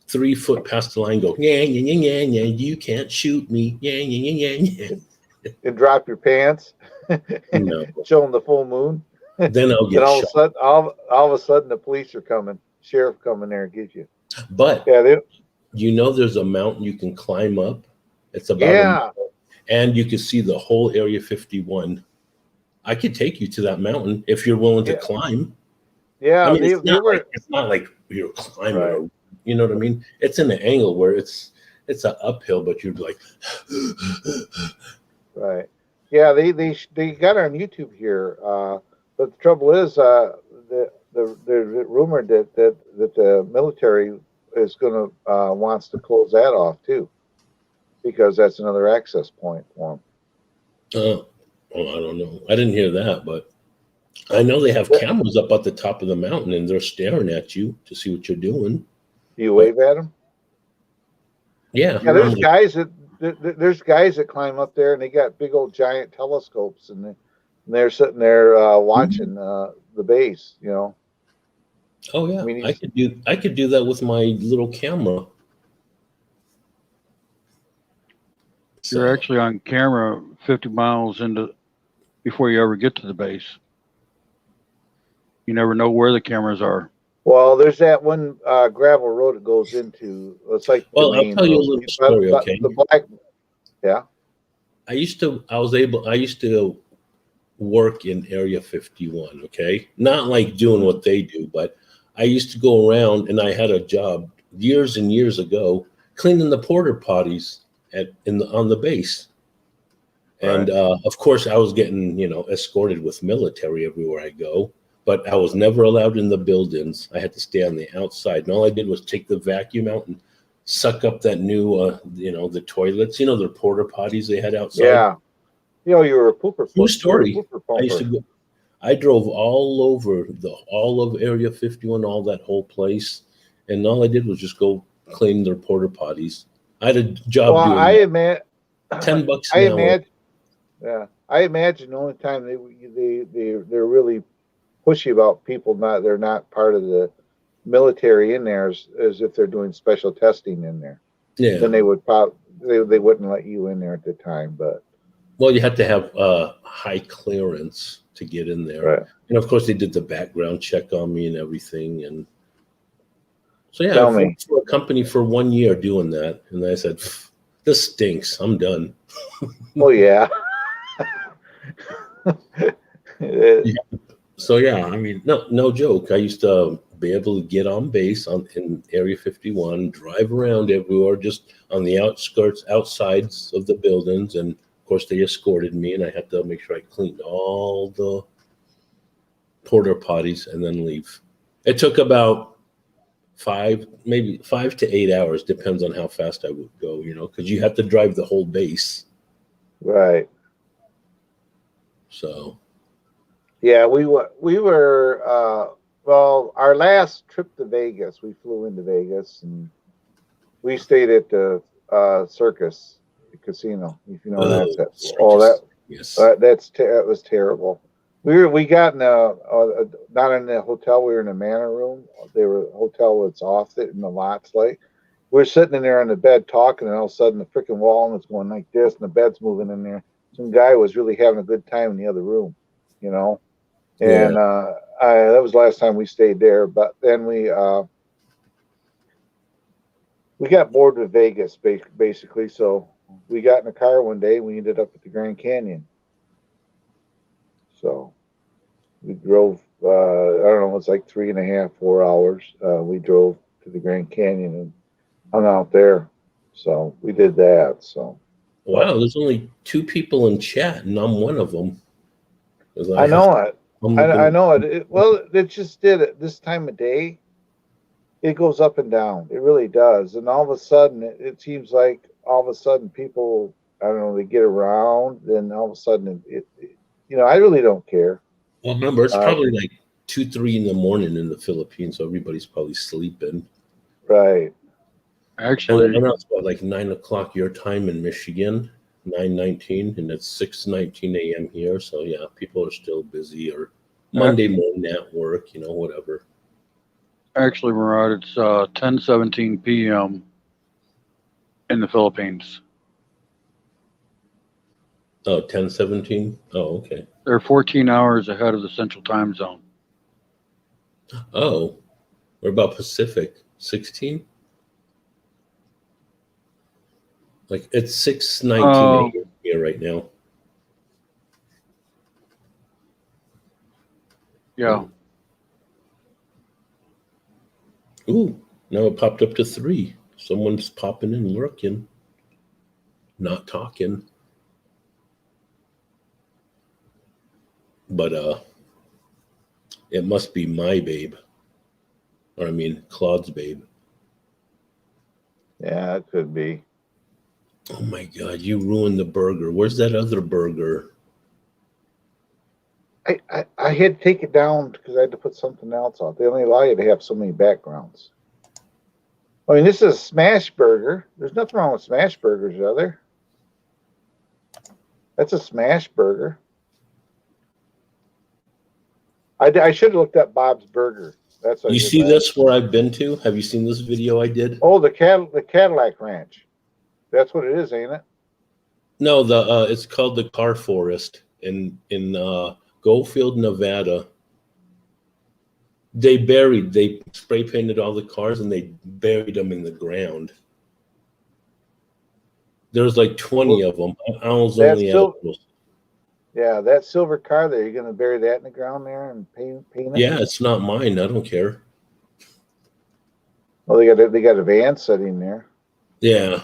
3 foot past the line, go, yeah, you can't shoot me. Yeah. And drop your pants. No. Showing the full moon. then I'll Then get all of a shot. sudden, all of a sudden, the police are coming, sheriff coming there and get you. But Yeah, there's a mountain you can climb up. It's about yeah, and you can see the whole Area 51. I could take you to that mountain if you're willing to yeah, climb. yeah. I mean, They were it's not like you're climbing, right, you know what I mean? It's in an angle where it's an uphill, but you're like, right. Yeah, they got it on YouTube here. But the trouble is, the rumor that the military is going to wants to close that off too, because that's another access point for them. oh, I don't know. I didn't hear that, but I know they have cameras up at the top of the mountain and they're staring at you to see what you're doing. Do you wave at them? Yeah, Yeah, there's guys that climb up there and they got big old giant telescopes and they're sitting there watching the base. You know. oh yeah, I mean, I could do that with my little camera. You're So, actually on camera 50 miles into before you ever get to the base. You never know where the cameras are. well, there's that one gravel road that goes into. It's like the well, I'll main tell you a road. little story, But okay? the black, yeah, I used to work in Area 51, okay? Not like doing what they do, but I used to go around and I had a job years and years ago cleaning the porter potties on the base. And of course I was getting, escorted with military everywhere I go, but I was never allowed in the buildings. I had to stay on the outside. And all I did was take the vacuum out and suck up that new, the toilets, the porter potties they had outside. yeah. You know, you were a pooper. True story. Pooper I used to go. I drove all of Area 51, all that whole place, and all I did was just go clean their porta potties. I had a job Well, doing I admit, $10 I an hour. imagine, yeah, I imagine the only time they're really pushy about people they're not part of the military in there is if they're doing special testing in there. Yeah. Then they wouldn't let you in there at the time, but Well, you had to have high clearance to get in there, right. and of course they did the background check on me and everything, and so yeah, Tell I worked for a company for 1 year doing that, and I said, "This stinks. I'm done." Oh yeah. So yeah, I mean, no joke. I used to be able to get on base in Area 51, drive around everywhere, just on the outsides of the buildings, and of course they escorted me, and I had to make sure I cleaned all the porta potties and then leave. It took about 5 to 8 hours, depends on how fast I would go, because you have to drive the whole base. Right. So. Yeah, we were well, our last trip to Vegas, we flew into Vegas and we stayed at the Circus Casino. If you know that. Yes. That was terrible. We got in not in the hotel. We were in a manor room. They were a hotel that's off it in the lots. Like we're sitting in there on the bed talking, and all of a sudden the freaking wall is going like this, and the bed's moving in there. Some guy was really having a good time in the other room, And that was the last time we stayed there. But then we got bored with Vegas, basically. So we got in a car one day. We ended up at the Grand Canyon. So we drove. I don't know. It's like 3.5, 4 hours. We drove to the Grand Canyon and hung out there. So we did that. So wow, there's only 2 people in chat, and I'm one of them. I know it. I know it. Well, it just did it this time of day. It goes up and down. It really does. And all of a sudden, it seems like all of a sudden people, I don't know, they get around. Then all of a sudden, I really don't care. Well, remember, it's probably like 2, 3 in the morning in the Philippines, so everybody's probably sleeping. Right. Actually, I know it's about like 9 o'clock your time in Michigan. 9:19, and it's 6:19 a.m. here. So yeah, people are still busy or Monday morning at work, whatever. Actually, Murad, it's 10:17 p.m. in the Philippines. Oh, 10:17. Oh, okay. They're 14 hours ahead of the Central Time Zone. Oh, what about Pacific? 16? Like it's 6:19 Oh, a.m. here right now. yeah. Ooh, now it popped up to 3. Someone's popping in, lurking, not talking. But it must be my babe. Or I mean Claude's babe. Yeah, it could be. Oh my god, you ruined the burger. Where's that other burger? I had to take it down because I had to put something else on. They only allow you to have so many backgrounds. I mean, this is a smash burger. There's nothing wrong with smash burgers, are there? That's a smash burger. I should have looked up Bob's Burger. That's what I You did see last. this where I've been to? Have you seen this video I did? Oh, the Cadillac Ranch. That's what it is, ain't it? No, the it's called the Car Forest in Goldfield, Nevada. They spray painted all the cars and they buried them in the ground. There's like 20 of them. I was That's only still- at a little. Yeah, that silver car there. You're gonna bury that in the ground there and paint it. Yeah, it's not mine. I don't care. Well, they got a van sitting there. Yeah.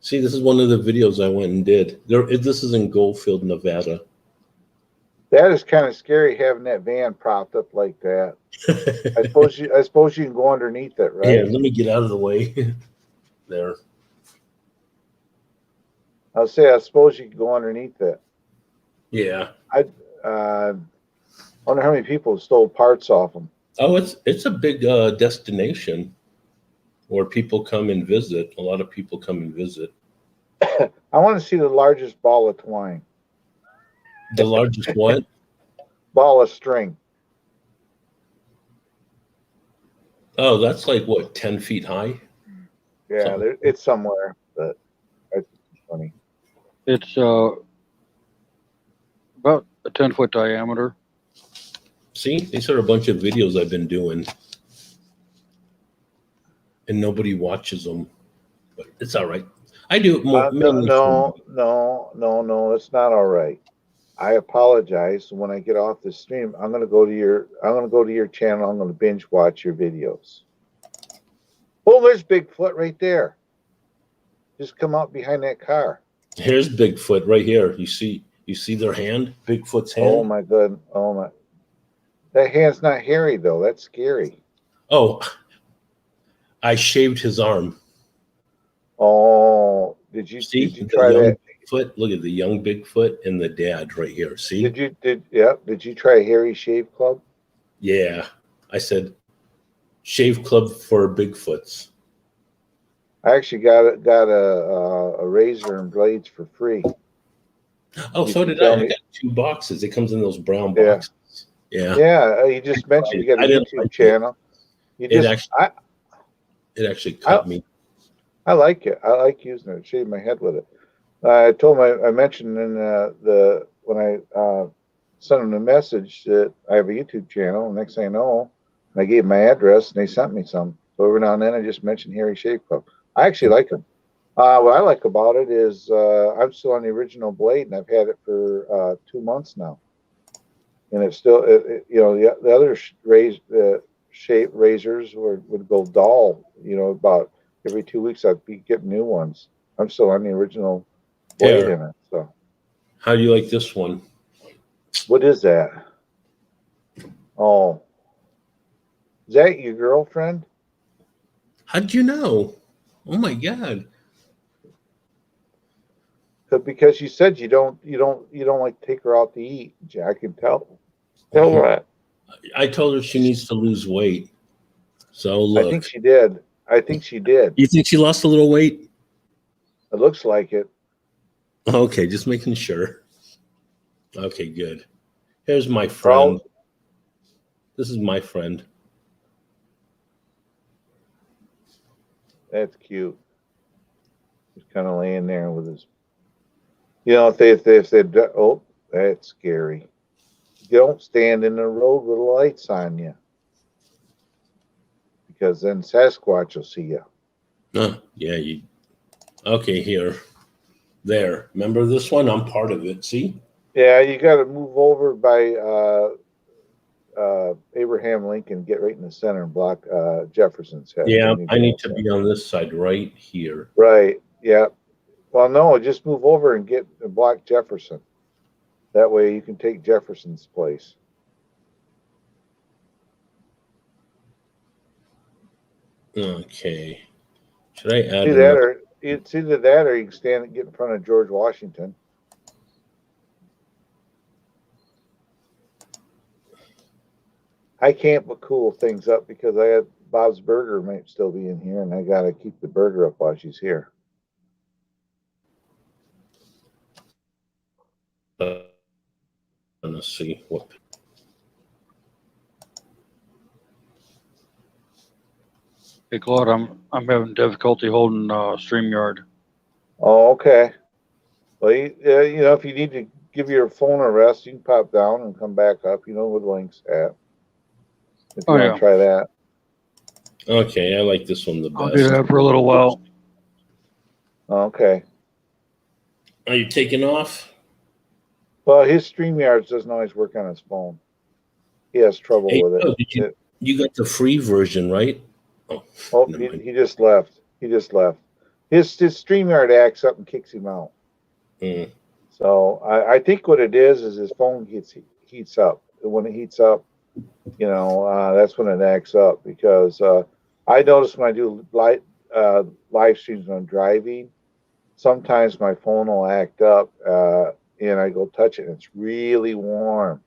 See, this is one of the videos I went and did. This is in Goldfield, Nevada. That is kind of scary having that van propped up like that. I suppose you can go underneath it, right? Yeah, let me get out of the way. There. I suppose you can go underneath it. Yeah. Wonder how many people stole parts off them. Oh, it's a big destination where people come and visit. A lot of people come and visit. I want to see the largest ball of twine, The largest what? ball of string. Oh, that's like what, 10 feet high? Yeah, it's somewhere, but I think it's funny. It's about a 10-foot diameter. See, these are a bunch of videos I've been doing. And nobody watches them. But it's all right. I do it more. mainly for- No, it's not all right. I apologize. When I get off the stream, I'm gonna go to your channel. I'm gonna binge watch your videos. Oh, there's Bigfoot right there. Just come out behind that car. Here's Bigfoot right here. You see their hand? Bigfoot's hand? Oh my god. Oh my. That hand's not hairy though. That's scary. Oh, I shaved his arm. Oh, did you See, try the young that? Bigfoot. Look at the young Bigfoot and the dad right here. See? Did you try Hairy Shave Club? Yeah. I said, shave club for Bigfoots. I actually got a razor and blades for free. Oh, You so can did tell I. me- I got 2 boxes. It comes in those brown Yeah. boxes. Yeah. Yeah, you just mentioned you got I a didn't YouTube like it. channel. You It just actually cut me. I like it. I like using it. Shave my head with it. I mentioned in when I sent them a message that I have a YouTube channel. And next thing I know, I gave my address and they sent me some. So every now and then I just mention Hairy Shave Club. I actually like them. What I like about it is I'm still on the original blade and I've had it for 2 months now. And it's still, the other shape razors would go dull. About every 2 weeks I'd be getting new ones. I'm still on the original blade Here. in it. So, How do you like this one? what is that? Oh, is that your girlfriend? How'd you know? Oh my God. Because you said you don't like to take her out to eat. I can tell. Tell her that. I told her she needs to lose weight. So look. I think she did. You think she lost a little weight? It looks like it. Okay, just making sure. Okay, good. Here's my friend. This is my friend. That's cute. He's kind of laying there with his You know, if they said, oh, that's scary. You don't stand in the road with lights on you because then Sasquatch will see you. Yeah, you okay here. There. Remember this one? I'm part of it. See? Yeah, you got to move over by Abraham Lincoln, get right in the center and block Jefferson's head. Yeah, Then I you'd need be to all be on this side right here. set. Right. Yeah. Well, no, just move over and get block Jefferson. That way you can take Jefferson's place. Okay. Should I add See that, another? or it's either that, or you can stand and get in front of George Washington. I can't but cool things up because I had Bob's Burger might still be in here, and I got to keep the burger up while she's here. Let's see what. Hey, Claude, I'm having difficulty holding StreamYard. Oh, okay. Well, you know, if you need to give your phone a rest, you can pop down and come back up. You know where the link's at. If you Oh, want yeah. to try that. Okay, I like this one the best. I'll do that for a little while. Okay. Are you taking off? Well, his StreamYards doesn't always work on his phone. He has trouble Hey, with it. did you got the free version, right? Oh, never mind. he just left. He just left. His StreamYard acts up and kicks him out. Mm. So I think what it is his phone heats up. When it heats up, you know, that's when it acts up. Because I notice when I do live streams when I'm driving, sometimes my phone will act up, and I go touch it, and it's really warm.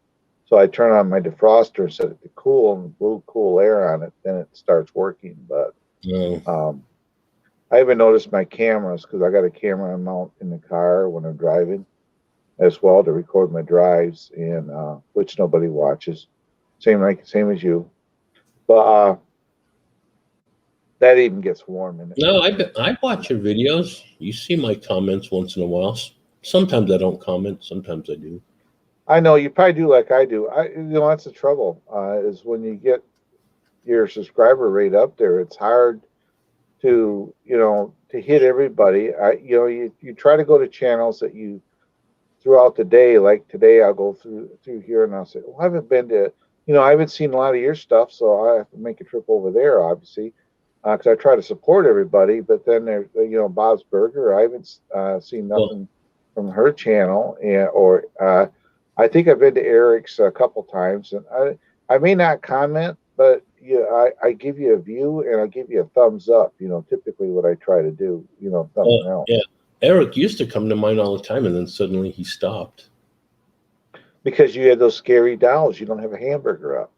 So I turn on my defroster and set it to cool and blow cool air on it. Then it starts working. But I even noticed my cameras because I got a camera mount in the car when I'm driving as well to record my drives, and which nobody watches. Same as you. But that even gets warm in it. No, I watch your videos. You see my comments once in a while. Sometimes I don't comment. Sometimes I do. I know you probably do like I do. You know, that's the trouble. Is when you get your subscriber rate up there, it's hard to, you know, to hit everybody. You try to go to channels that you throughout the day. Like today, I'll go through here and I'll say, well, I haven't been to, you know, I haven't seen a lot of your stuff, so I have to make a trip over there, obviously, because I try to support everybody. But then there's, you know, Bob's Burger. I haven't seen nothing from her channel, or I think I've been to Eric's a couple times, and I may not comment, but yeah, I give you a view and I give you a thumbs up. You know, typically what I try to do. You know, thumbs down. Yeah, Eric used to come to mine all the time, and then suddenly he stopped. Because you had those scary dolls, you don't have a hamburger up.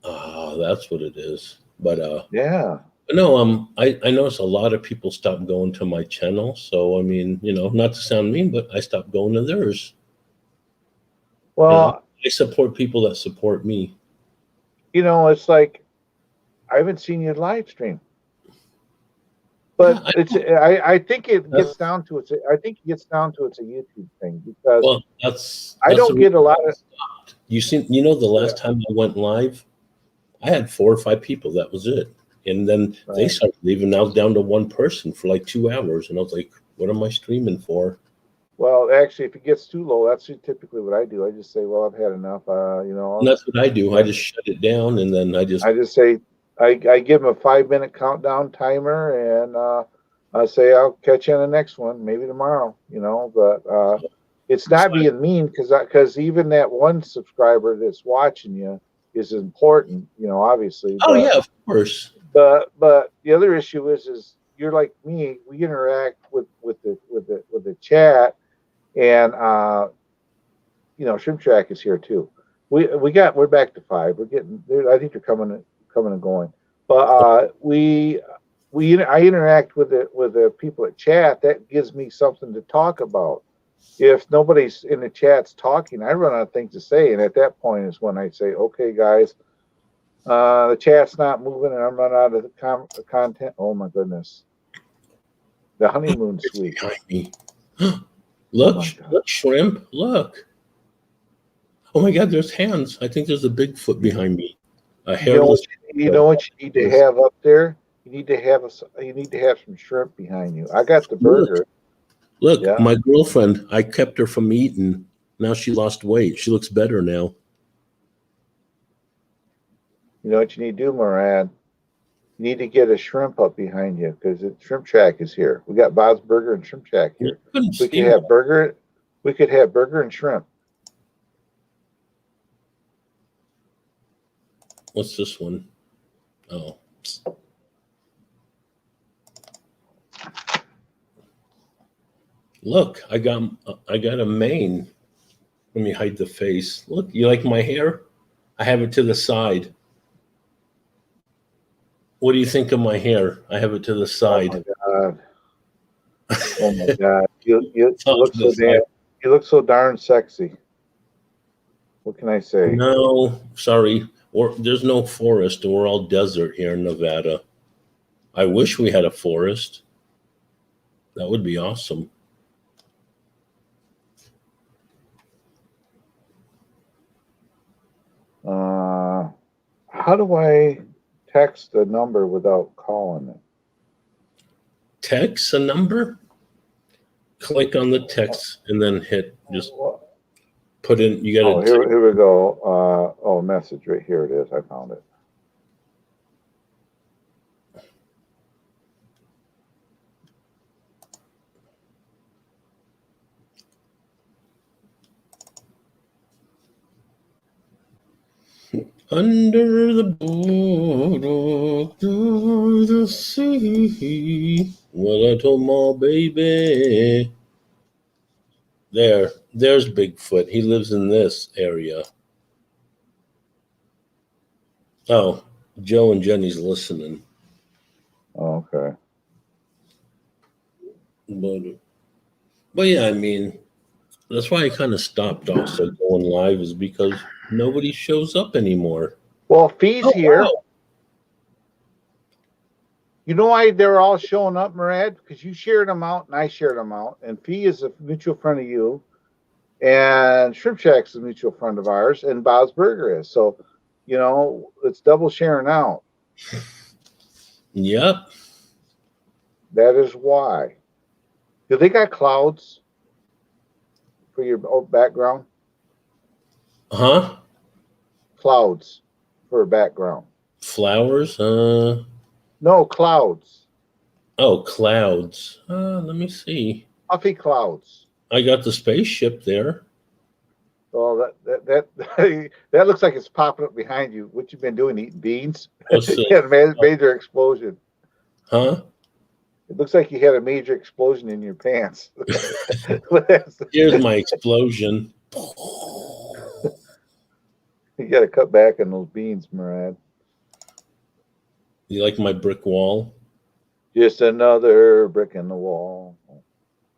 Oh, that's what it is. But yeah. No, I notice a lot of people stopped going to my channel. So I mean, you know, not to sound mean, but I stopped going to theirs. Well, you know, I support people that support me. You know, it's like I haven't seen you live stream. But yeah, I think it gets down to it's a YouTube thing because I don't get a lot of. You know, the last time I went live, I had 4 or 5 people. That was it, and then they started leaving. I was down to 1 person for like 2 hours, and I was like, "What am I streaming for?" Well, actually, if it gets too low, that's typically what I do. I just say, "Well, I've had enough." You know, and that's what I do. I just shut it down, and then I just say. I give them a 5-minute countdown timer, and I say I'll catch you on the next one, maybe tomorrow. You know, but it's not being mean because even that one subscriber that's watching you is important. You know, obviously. Oh yeah, of course. But the other issue is you're like me. We interact with the chat, and you know, Shrimp Shack is here too. We're back to 5. We're getting there. I think they're coming and going. But I interact with the people at chat. That gives me something to talk about. If nobody's in the chat's talking, I run out of things to say, and at that point is when I say, "Okay, guys, the chat's not moving, and I'm running out of the content." Oh my goodness, the honeymoon suite. Look, my God. look, shrimp. Look. Oh my God, there's hands. I think there's a Bigfoot behind me. A hairless. You know what you need to have up there? You need to have some shrimp behind you. I got the burger. Look, Yeah. my girlfriend, I kept her from eating. Now she lost weight. She looks better now. You know what you need to do, Murad? You need to get a shrimp up behind you because the Shrimp Shack is here. We got Bob's Burger and Shrimp Shack You here. couldn't We see could have burger. We could have burger and shrimp. What's this one? Oh. Look, I got a mane. Let me hide the face. Look, you like my hair? I have it to the side. What do you think of my hair? I have it to the side. Oh my God. Oh my God. You It's off look to so the side. you look so darn sexy. What can I say? No, sorry. There's no forest. We're all desert here in Nevada. I wish we had a forest. That would be awesome. How do I text the number without calling it? Text a number? Click on the text and then just put in, you Oh, got to here we go. Message right here it is. I found it. under the boardwalk to the sea. What I told my baby. There's Bigfoot. He lives in this area. Oh, Joe and Jenny's listening. Oh, okay. But yeah, I mean, that's why I kind of stopped also going live is because nobody shows up anymore. Well, Fee's Oh, here. wow. You know why they're all showing up, Murad? Because you shared them out and I shared them out. And Fee is a mutual friend of you. And Shrimp Shack's a mutual friend of ours. And Bob's Burger is. So, it's double sharing out. Yep. That is why. Do they got clouds for your background? Huh? Clouds for a background. Flowers? No, clouds. Oh, clouds. Let me see. Puffy clouds. I got the spaceship there. Oh, that looks like it's popping up behind you. What you been doing? Eating beans? Let's see. You had a major explosion. Huh? It looks like you had a major explosion in your pants. Here's my explosion. You got to cut back on those beans, Murad. You like my brick wall? Just another brick in the wall.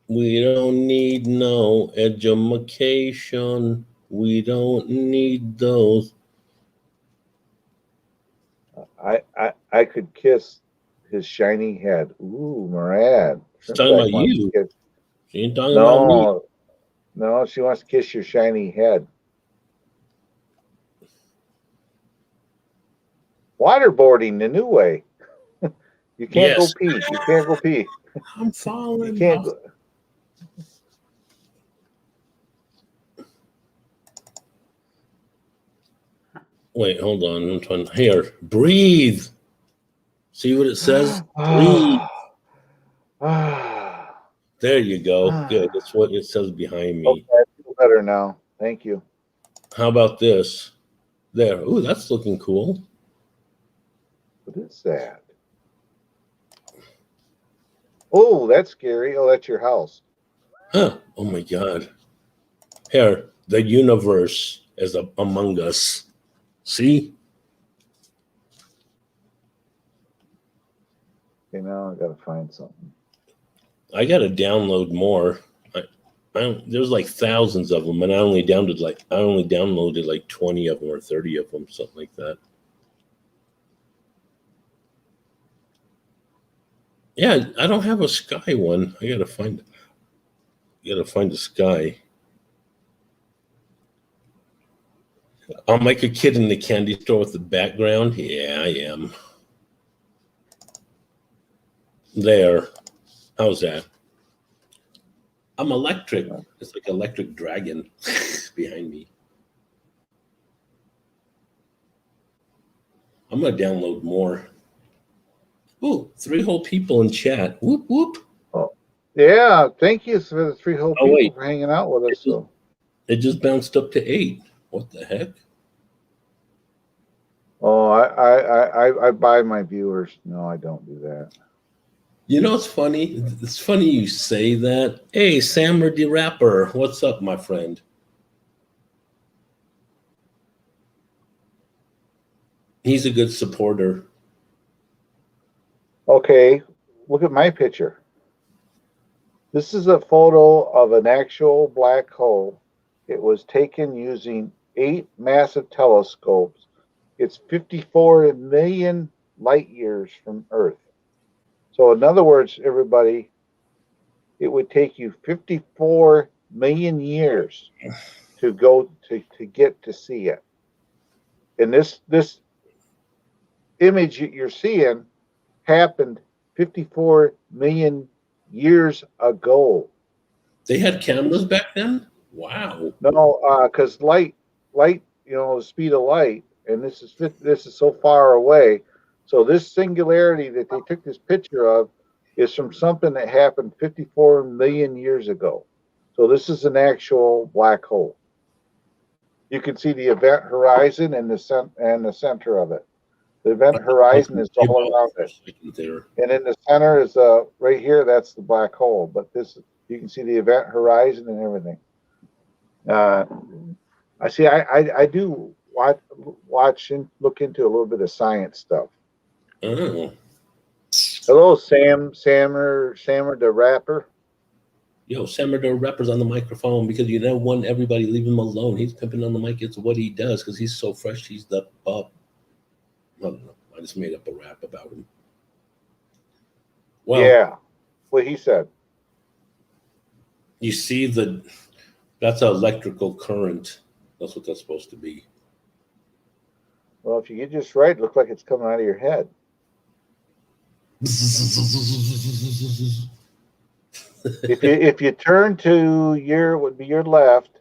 We don't need no education. We don't need those. I could kiss his shiny head. Ooh, Murad. She's talking about you. She ain't talking about me. No, she wants to kiss your shiny head. Waterboarding the new way. You can't go pee. You can't go pee. I'm falling. You can't go. Wait, hold on. I'm trying. Here, breathe. See what it says? Breathe. There you go. Good. That's what it says behind me. Okay, I feel better now. Thank you. How about this? There. Ooh, that's looking cool. What is that? Oh, that's scary. Oh, that's your house. Huh. Oh my God. Here, the universe is among us. See? Okay, now I gotta find something. I gotta download more. There's like thousands of them, and I only downloaded like 20 of them or 30 of them, something like that. Yeah, I don't have a Sky one. I gotta find it. Gotta find the sky. I'm like a kid in the candy store with the background. Yeah, I am. There. How's that? I'm electric. It's like electric dragon behind me. I'm gonna download more. Ooh, 3 whole people in chat. Whoop whoop. Oh, yeah. Thank you for the 3 whole Oh, people wait. for hanging out with us. So, It just bounced up to 8. What the heck? oh, I buy my viewers. No, I don't do that. You know, it's funny. It's funny you say that. Hey, Sammer the Rapper, what's up, my friend? He's a good supporter. Okay, look at my picture. This is a photo of an actual black hole. It was taken using 8 massive telescopes. It's 54 million light years from Earth. So in other words, everybody, it would take you 54 million years to go to get to see it. And this image that you're seeing happened 54 million years ago. They had cameras back then? Wow. No, because light, you know, the speed of light, and this is so far away. So this singularity that they took this picture of is from something that happened 54 million years ago. So this is an actual black hole. You can see the event horizon and the center of it. The event horizon is all around it, and in the center is right here. That's the black hole. But this, you can see the event horizon and everything. I see. I do watch and look into a little bit of science stuff. Oh. Hello, Sammer the Rapper. Yo, Sammer the Rapper's on the microphone because you don't want everybody leave him alone. He's pimping on the mic. It's what he does because he's so fresh. He's the pup. I don't know. I just made up a rap about him. Well, Yeah, what he said. You see that's an electrical current. That's what that's supposed to be. Well, if you get just right, it looks like it's coming out of your head. If you turn to would be your left,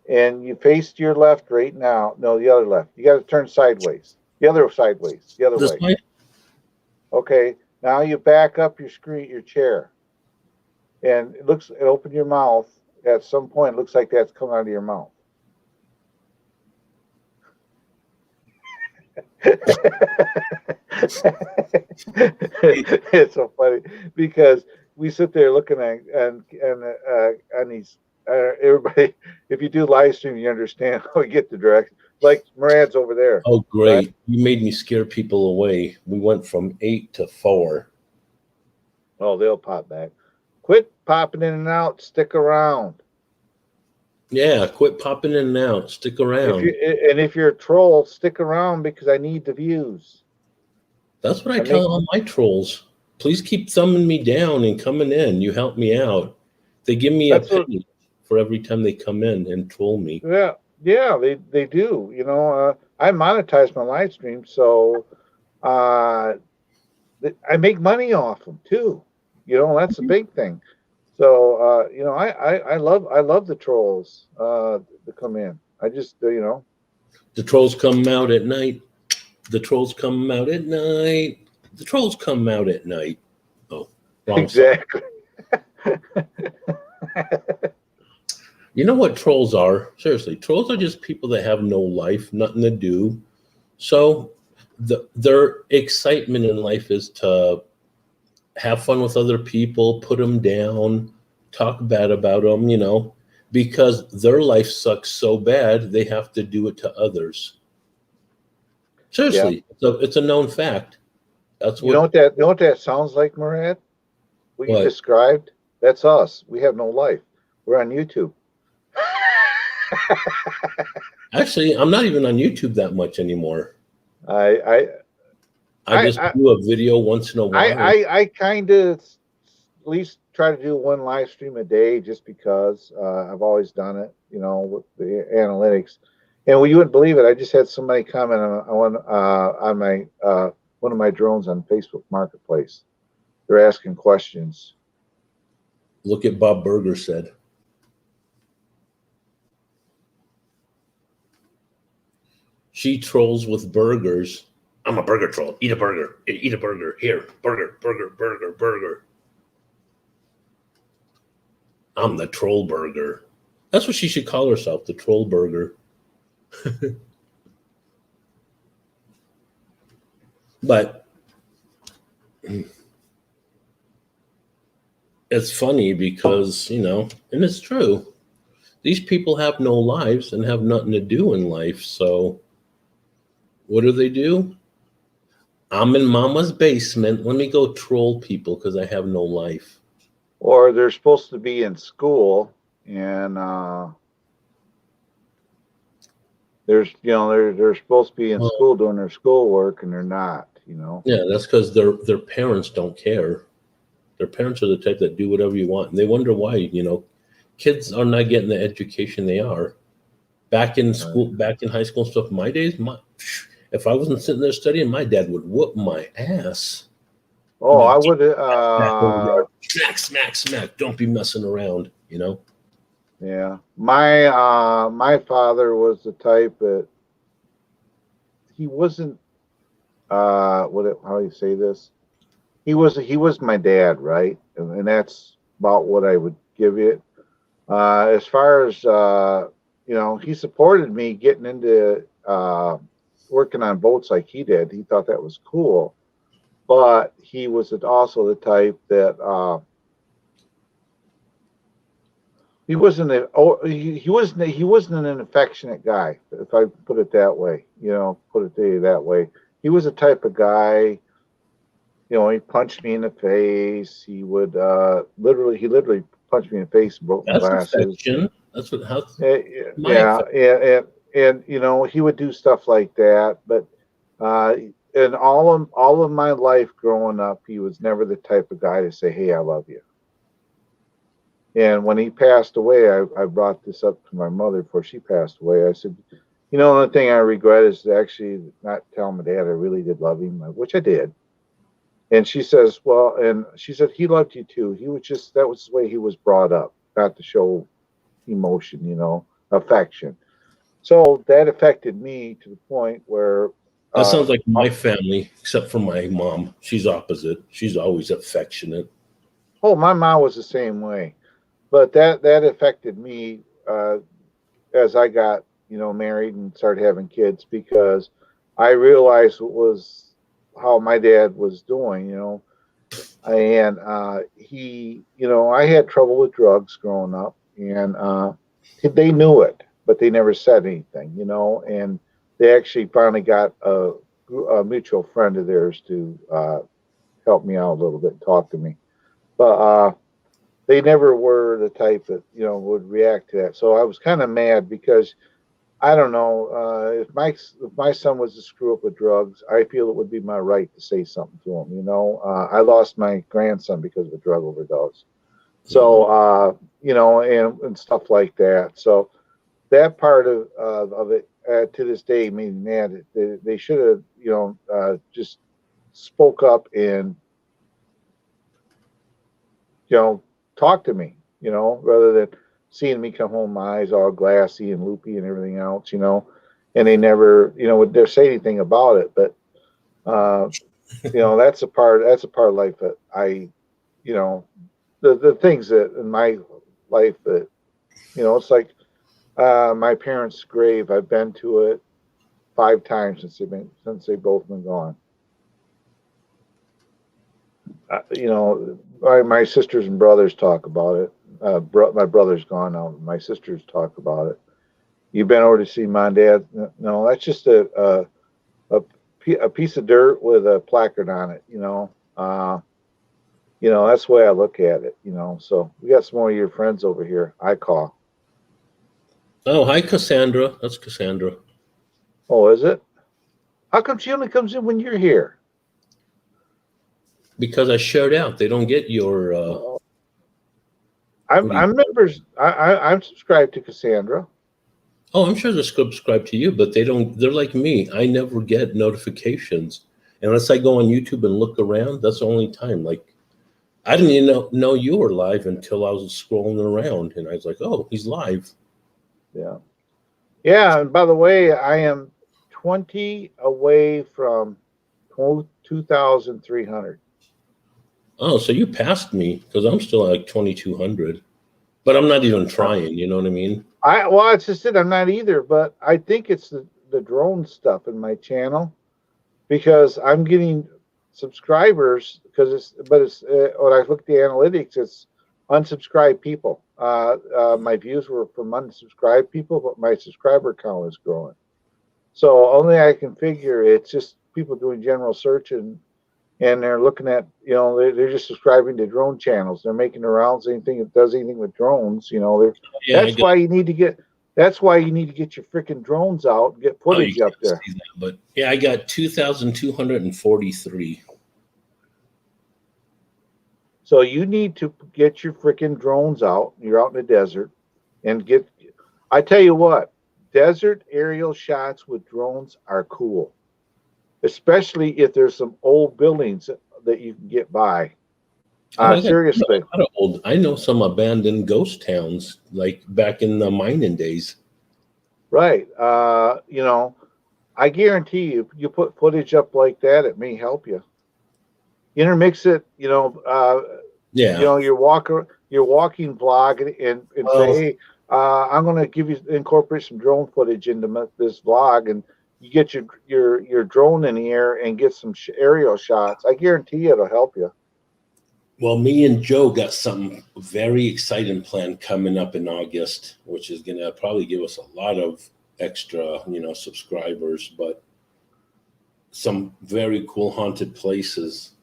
and you face to your left right now. No, the other left. You got to turn sideways. The other sideways. The other way. Okay. Now you back up your chair, and open your mouth. At some point, it looks like that's coming out of your mouth. It's so funny because we sit there looking at and these everybody. If you do live stream, you understand how we get the direction. Like Murad's over there. Oh, great! Right? You made me scare people away. We went from 8 to 4. Oh, they'll pop back. Quit popping in and out. Stick around. Yeah, quit popping in and out. Stick around. If you're a troll, stick around because I need the views. That's what I tell all my trolls. Please keep thumbing me down and coming in. You help me out. They give me a penny for every time they come in and troll me. Yeah, they do. You know, I monetize my live stream, so I make money off them too. You know, that's a big thing. So you know, I love the trolls to come in. I just you know, the trolls come out at night. The trolls come out at night. The trolls come out at night. Oh, wrong exactly. You know what trolls are? Seriously, trolls are just people that have no life, nothing to do. So their excitement in life is to have fun with other people, put them down, talk bad about them, you know, because their life sucks so bad, they have to do it to others. Seriously, yeah. It's a known fact. That's what, you know what that sounds like, Murad? What you described? That's us. We have no life. We're on YouTube. Actually, I'm not even on YouTube that much anymore. I just do a video once in a while. I kind of at least try to do one live stream a day just because I've always done it, you know, with the analytics. And well, you wouldn't believe it. I just had somebody comment on my one of my drones on Facebook Marketplace. They're asking questions. Look at Bob Burger said. She trolls with burgers. I'm a burger troll. Eat a burger. Eat a burger. Here. Burger, burger, burger, burger. I'm the troll burger. That's what she should call herself, the troll burger. But it's funny because, you know, and it's true. These people have no lives and have nothing to do in life. So what do? I'm in mama's basement. Let me go troll people because I have no life. Or they're supposed to be in school and there's, you know, they're supposed to be in school doing their schoolwork and they're not, you know. Yeah, that's because their parents don't care. Their parents are the type that do whatever you want. And they wonder why, you know, kids are not getting the education they are. Back in school, back in high school and stuff, my days, if I wasn't sitting there studying, my dad would whoop my ass. Oh, I would. Smack, smack, smack. Don't be messing around, you know? Yeah. My father was the type that he wasn't, how do you say this? He was my dad, right? And that's about what I would give it. As far as, you know, he supported me getting into working on boats like he did. He thought that was cool, but he was also the type that he wasn't an affectionate guy, if I put it that way. You know, put it to you that way. He was the type of guy. You know, he punched me in the face. He would literally punched me in the face and broke my glasses. Affection. That's what. And you know, he would do stuff like that. But in all of my life growing up, he was never the type of guy to say, "Hey, I love you." And when he passed away, I brought this up to my mother before she passed away. I said, you know, the only thing I regret is actually not telling my dad I really did love him, which I did. And she says, well, and she said, he loved you too. He was just, that was the way he was brought up, not to show emotion, you know, affection. So that affected me to the point where. That sounds like my family, except for my mom. She's opposite. She's always affectionate. Oh, my mom was the same way. But that affected me as I got, you know, married and started having kids, because I realized what was how my dad was doing, you know. And he, you know, I had trouble with drugs growing up, and they knew it, but they never said anything, you know. And they actually finally got a mutual friend of theirs to help me out a little bit, talk to me. But they never were the type that, you know, would react to that. So I was kind of mad because, I don't know, if my son was to screw up with drugs, I feel it would be my right to say something to him. You know, I lost my grandson because of a drug overdose. So, you know, and stuff like that. So that part of it to this day made me mad. They should have, you know, just spoke up and, you know, talk to me, you know, rather than seeing me come home, my eyes all glassy and loopy and everything else, you know. And they never, you know, would dare say anything about it. But you know, that's a part of life that I, you know, the things that in my life that, you know, it's like my parents' grave. I've been to it 5 times since they've both been gone. You know, my sisters and brothers talk about it. My brother's gone now. My sisters talk about it. You've been over to see my dad? No, that's just a piece of dirt with a placard on it. You know, that's the way I look at it. You know, so we got some more of your friends over here. I call. Oh, hi, Cassandra. That's Cassandra. Oh, is it? How come she only comes in when you're here? Because I shared out. They don't get your I'm members. I'm subscribed to Cassandra. Oh, I'm sure they're subscribed to you, but they don't. They're like me. I never get notifications unless I go on YouTube and look around. That's the only time. Like, I didn't even know you were live until I was scrolling around, and I was like, "Oh, he's live." Yeah. Yeah. And by the way, I am 20 away from 2,300. Oh, so you passed me because I'm still at like 2,200, but I'm not even trying. You know what I mean? Well, it's just it. I'm not either, but I think it's the drone stuff in my channel because I'm getting subscribers because it's when I look at the analytics, it's unsubscribed people. My views were from unsubscribed people, but my subscriber count is growing. So only I can figure it's just people doing general search and they're looking at, they're just subscribing to drone channels. They're making the rounds, anything that does anything with drones, Yeah, that's why you need to get your freaking drones out and get footage up there. See that, but yeah, I got 2,243. So you need to get your freaking drones out. You're out in the desert and I tell you what, desert aerial shots with drones are cool. Especially if there's some old buildings that you can get by. Seriously. I know some abandoned ghost towns, like back in the mining days. Right. I guarantee you put footage up like that, it may help you. Intermix it, Yeah. your walking vlog and say, hey, I'm going to incorporate some drone footage into this vlog, and you get your drone in the air and get some aerial shots. I guarantee you it'll help you. Well, me and Joe got something very exciting planned coming up in August, which is going to probably give us a lot of extra, subscribers, but some very cool haunted places.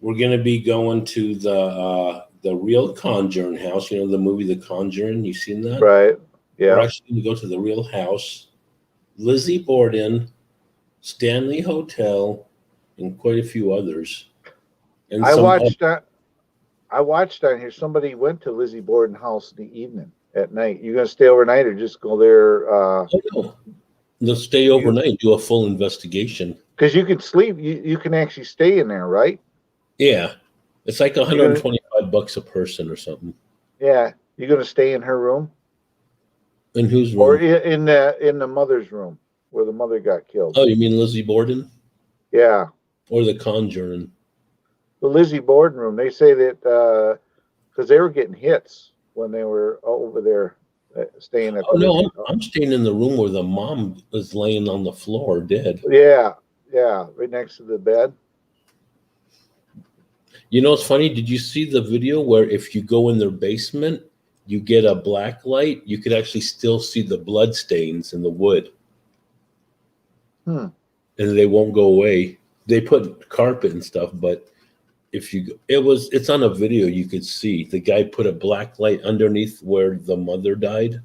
We're going to be going to the real Conjuring house, the movie The Conjuring. You seen that? Right. Yeah. We're actually going to go to the real house. Lizzie Borden, Stanley Hotel, and quite a few others. And I watched on here somebody went to Lizzie Borden house in the evening at night. You gonna stay overnight or just go there? No. They'll stay overnight and do a full investigation. Because you can sleep, you can actually stay in there, right? Yeah, it's like $125 a person or something. Yeah, you're gonna stay in her room. In whose room? Or in the mother's room where the mother got killed. Oh, you mean Lizzie Borden? Yeah. Or The Conjuring? The Lizzie Borden room. They say that because they were getting hits when they were over there staying at. Oh no, I'm staying in the room where the mom is laying on the floor dead. Yeah, right next to the bed. It's funny. Did you see the video where if you go in their basement, you get a black light, you could actually still see the blood stains in the wood. And they won't go away. They put carpet and stuff, but it's on a video, you could see the guy put a black light underneath where the mother died.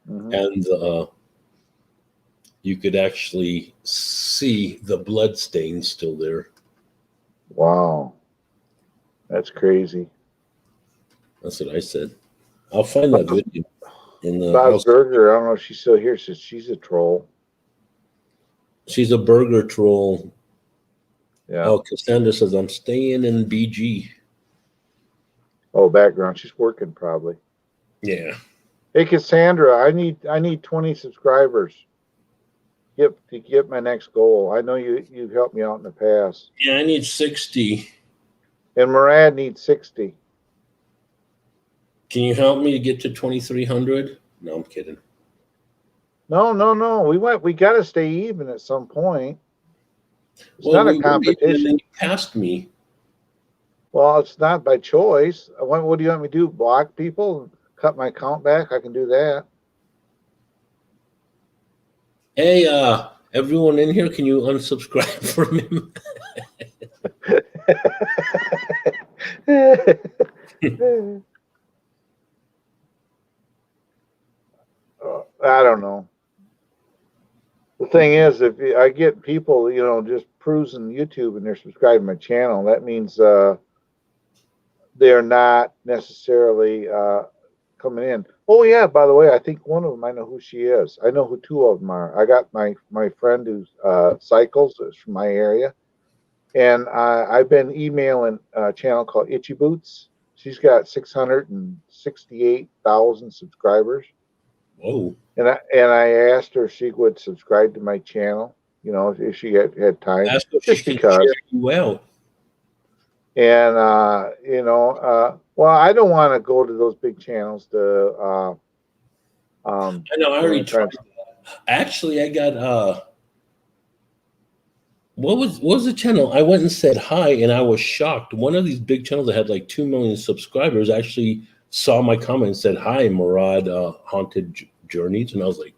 And you could actually see the blood stains still there. Wow. That's crazy. That's what I said. I'll find that video. Bob's Burger, I don't know if she's still here, since she's a troll. She's a burger troll. Yeah. Oh, Cassandra says, I'm staying in BG. Oh, background. She's working probably. Yeah. Hey, Cassandra, I need 20 subscribers to get my next goal. I know you've helped me out in the past. Yeah, I need 60. And Murad needs 60. Can you help me to get to 2,300? No, I'm kidding. No. We got to stay even at some point. It's not a competition. And you passed me. Well, it's not by choice. What do you want me to do? Block people and cut my count back? I can do that. Hey, everyone in here, can you unsubscribe from him? I don't know. The thing is, if I get people, just cruising YouTube and they're subscribing to my channel, that means they're they're not necessarily coming in. Oh yeah, by the way, I think one of them, I know who she is. I know who two of them are. I got my friend who's cycles is from my area, and I've been emailing a channel called Itchy Boots. She's got 668,000 subscribers. Whoa. And I asked her if she would subscribe to my channel, you know, if she had time. Ask if just she can because. share you out. And you know, well, I don't want to go to those big channels to I know, I already tried that. Actually, I got what was the channel? I went and said hi, and I was shocked. One of these big channels that had like 2 million subscribers actually saw my comment and said hi, Murad Haunted Journeys, and I was like,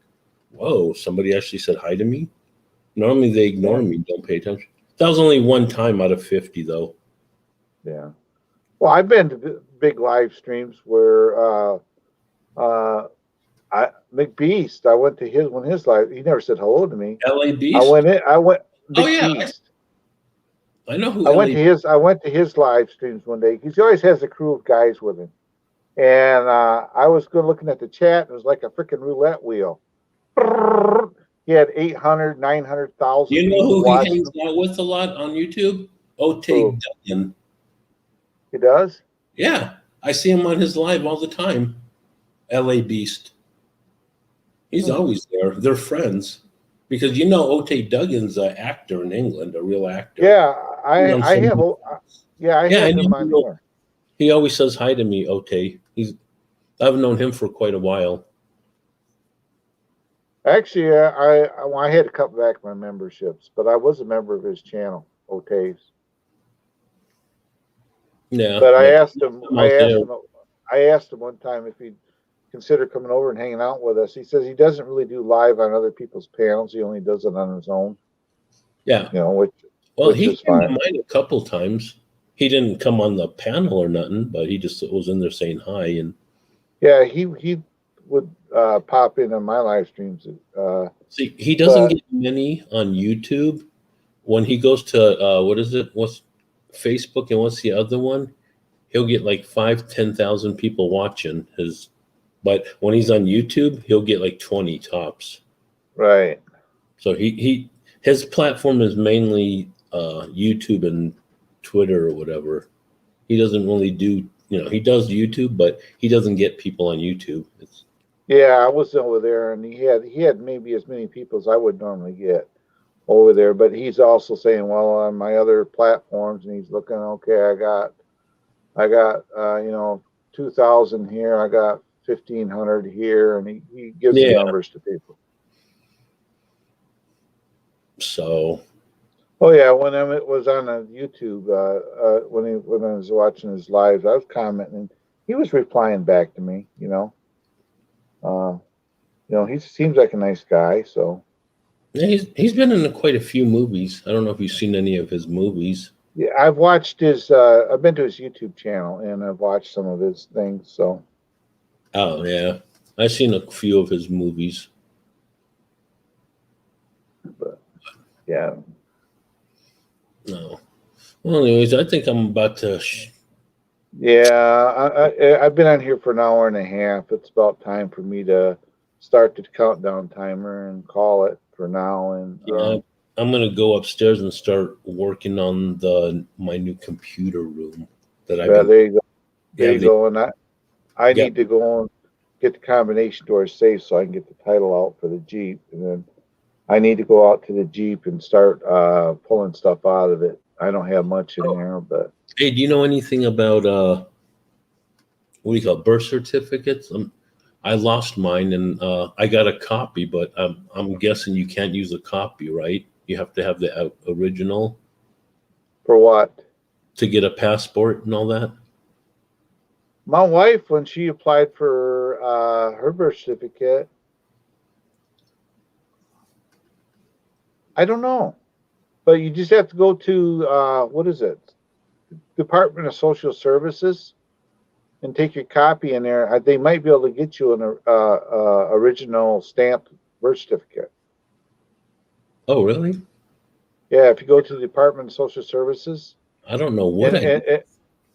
whoa, somebody actually said hi to me. Normally they ignore me, don't pay attention. That was only one time out of 50, though. Yeah. Well, I've been to big live streams where McBeast, I went to his live. He never said hello to me. LA Beast. I went. Oh yeah, Beast. I know who. I went to his live streams one day because he always has a crew of guys with him, and I was good looking at the chat. It was like a freaking roulette wheel. He had 800, 900,000. You know who he hangs out with a lot on YouTube? Otay Duggan. He does? Yeah, I see him on his live all the time. LA Beast. He's always there. They're friends. Because you know Otay Duggan's an actor in England, a real actor. Yeah, I have him on here. He always says hi to me, Otay. I've known him for quite a while. Actually, I had to cut back my memberships, but I was a member of his channel, Otay's. Yeah. But I asked him one time if he'd consider coming over and hanging out with us. He says he doesn't really do live on other people's panels. He only does it on his own. Yeah. You know, which he came to mine a couple times. He didn't come on the panel or nothing, but he just was in there saying hi. And yeah, he would pop in on my live streams. See, he doesn't get many on YouTube. When he goes to what's Facebook and what's the other one? He'll get like 5,000-10,000 people watching his. But when he's on YouTube, he'll get like 20 tops. Right. So his platform is mainly YouTube and Twitter or whatever. He doesn't really do, he does YouTube, but he doesn't get people on YouTube. Yeah, I was over there, and he had maybe as many people as I would normally get over there. But he's also saying, well, on my other platforms, and he's looking, okay, I got 2,000 here, I got 1,500 here, and he gives the numbers to people. So, oh yeah, when it was on YouTube, when I was watching his lives, I was commenting, and he was replying back to me. He seems like a nice guy. So yeah, he's been in quite a few movies. I don't know if you've seen any of his movies. Yeah, I've watched his. I've been to his YouTube channel, and I've watched some of his things. So. Oh yeah, I've seen a few of his movies. But yeah. No. Well, anyways, I think I'm about to. Yeah, I've been on here for an hour and a half. It's about time for me to start the countdown timer and call it for now. And I'm gonna go upstairs and start working on my new computer room that I. Yeah, there you go. There you go. And I need to go and get the combination doors safe so I can get the title out for the Jeep, and then I need to go out to the Jeep and start pulling stuff out of it. I don't have much in there, but. Hey, do you know anything about what do you call birth certificates? I lost mine, and I got a copy, but I'm guessing you can't use a copy, right? You have to have the original. For what? To get a passport and all that. My wife, when she applied for her birth certificate, I don't know, but you just have to go to what is it? Department of Social Services, and take your copy in there. They might be able to get you an original stamped birth certificate. Oh, really? Yeah, if you go to the Department of Social Services. I don't know what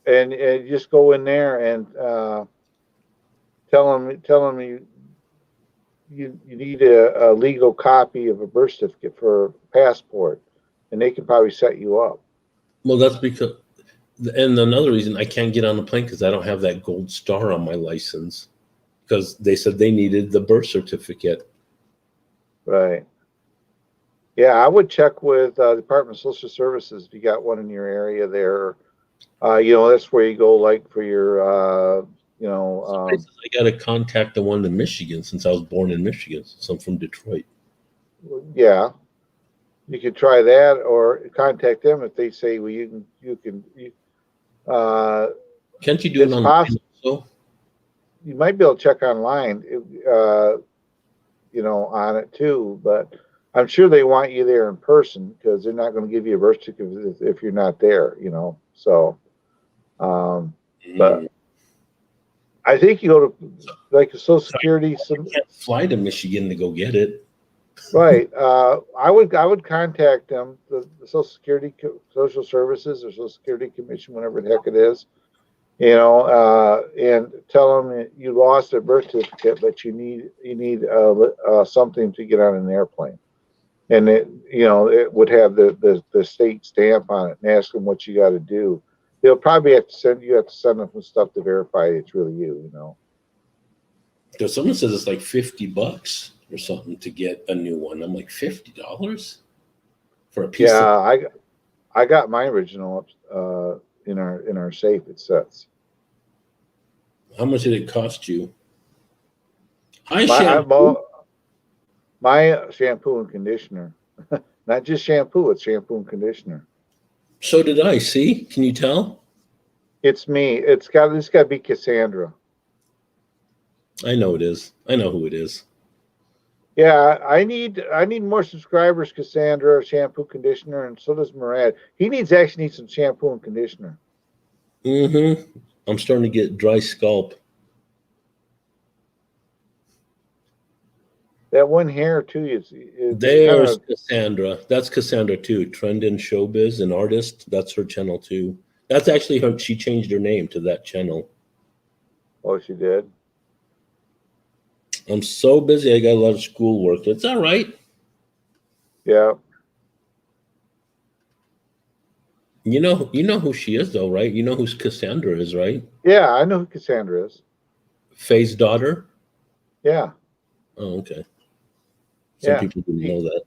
and just go in there and tell them you need a legal copy of a birth certificate for a passport, and they can probably set you up. Well, that's because, and another reason I can't get on the plane because I don't have that gold star on my license because they said they needed the birth certificate. Right. Yeah, I would check with Department of Social Services if you got one in your area there. That's where you go, like for your, I got to contact the one in Michigan since I was born in Michigan. So I'm from Detroit. Yeah, you could try that or contact them if they say, well, you can. Can't you do it online also? You might be able to check online, on it too, but I'm sure they want you there in person because they're not going to give you a birth certificate if you're not there, So, but I think you go to like a Social Security. I can't fly to Michigan to go get it. Right. I would contact them, the Social Security, Social Services, or Social Security Commission, whatever the heck it is, and tell them that you lost a birth certificate, but you need something to get on an airplane, and it would have the state stamp on it, and ask them what you got to do. They'll probably have to send them some stuff to verify it's really you. Because someone says it's like $50 or something to get a new one. I'm like, $50 for a piece? Yeah, I got my original in our safe. It says. How much did it cost you? My shampoo and conditioner, not just shampoo. It's shampoo and conditioner. So did I. See? Can you tell? It's me. It's got to be Cassandra. I know it is. I know who it is. Yeah, I need more subscribers, Cassandra, shampoo, conditioner, and so does Murad. He actually needs some shampoo and conditioner. Mm-hmm. I'm starting to get dry scalp. That one hair too is there's Cassandra. That's Cassandra too. Trend in Showbiz, an artist. That's her channel too. That's actually her. She changed her name to that channel. Oh, she did. I'm so busy. I got a lot of schoolwork. It's all right. Yeah. You know who she is, though, right? You know who Cassandra is, right? Yeah, I know who Cassandra is. Faye's daughter? Yeah. Oh, okay. Some people didn't know that.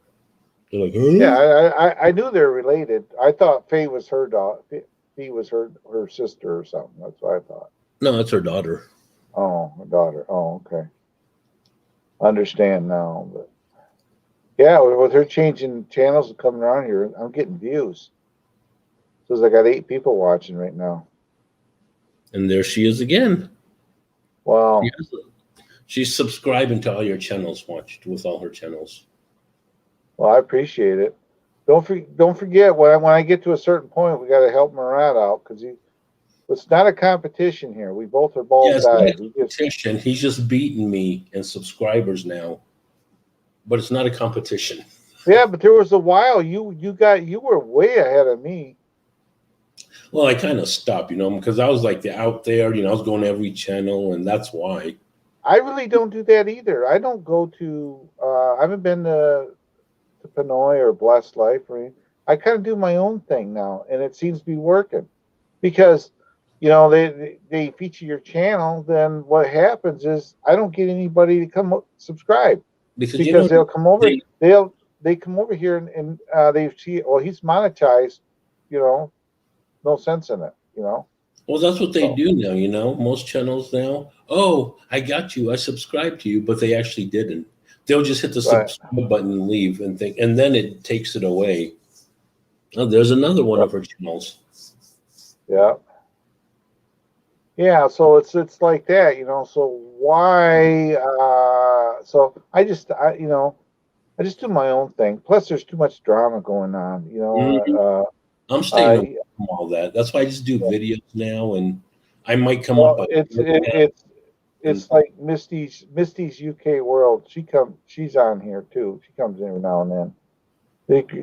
They're like, huh? Yeah, I knew they're related. I thought Faye was her daughter. Faye was her sister or something. That's what I thought. No, that's her daughter. Oh, her daughter. Oh, okay. Understand now, but yeah, with her changing channels and coming around here, I'm getting views. Says I got 8 people watching right now. And there she is again. Wow. She's subscribing to all your channels, watched with all her channels. Well, I appreciate it. Don't forget when I get to a certain point, we got to help Murad out because it's not a competition here. We both are bald guys. Not a competition. He's just beating me in subscribers now, but it's not a competition. Yeah, but there was a while you were way ahead of me. Well, I kind of stopped, because I was like out there, I was going to every channel, and that's why. I really don't do that either. I don't go to. I haven't been to Pinoy or Blessed Life or anything. I kind of do my own thing now, and it seems to be working because. They feature your channel, then what happens is I don't get anybody to come subscribe because they'll come over. They come over here and they see, well, he's monetized, no sense in it, Well, that's what they do now, most channels now. Oh, I got you. I subscribed to you, but they actually didn't. They'll just hit the subscribe button and leave and then it takes it away. Oh, there's another one of her channels. Yeah. Yeah, so it's like that, So why? So I just do my own thing. Plus, there's too much drama going on, Mm-hmm. I'm staying away from all that. That's why I just do videos now, and I might come up. It's like Misty's UK World. She's on here too. She comes in every now and then.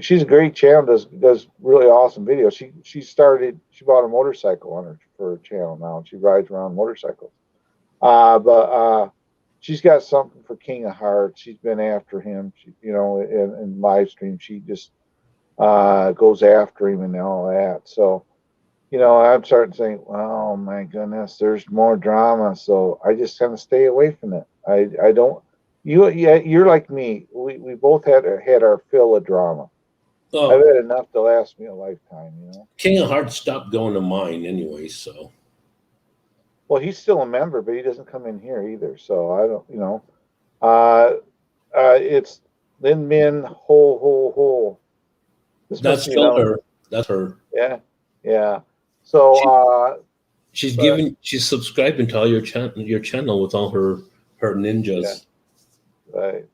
She's a great channel. Does really awesome videos. She bought a motorcycle on her for her channel now. She rides around motorcycles. But she's got something for King of Hearts. She's been after him. She, in live stream, she just goes after him and all that. So, I'm starting to think, oh my goodness, there's more drama. So I just kind of stay away from it. I don't. You're like me. We both had our fill of drama. Oh, I've had enough to last me a lifetime. King of Hearts stopped going to mine anyway, so. Well, he's still a member, but he doesn't come in here either. So I don't. It's Lin Min Ho. This That's must be still another- her. That's her. Yeah. So She's subscribing to all your channel with all her ninjas. right.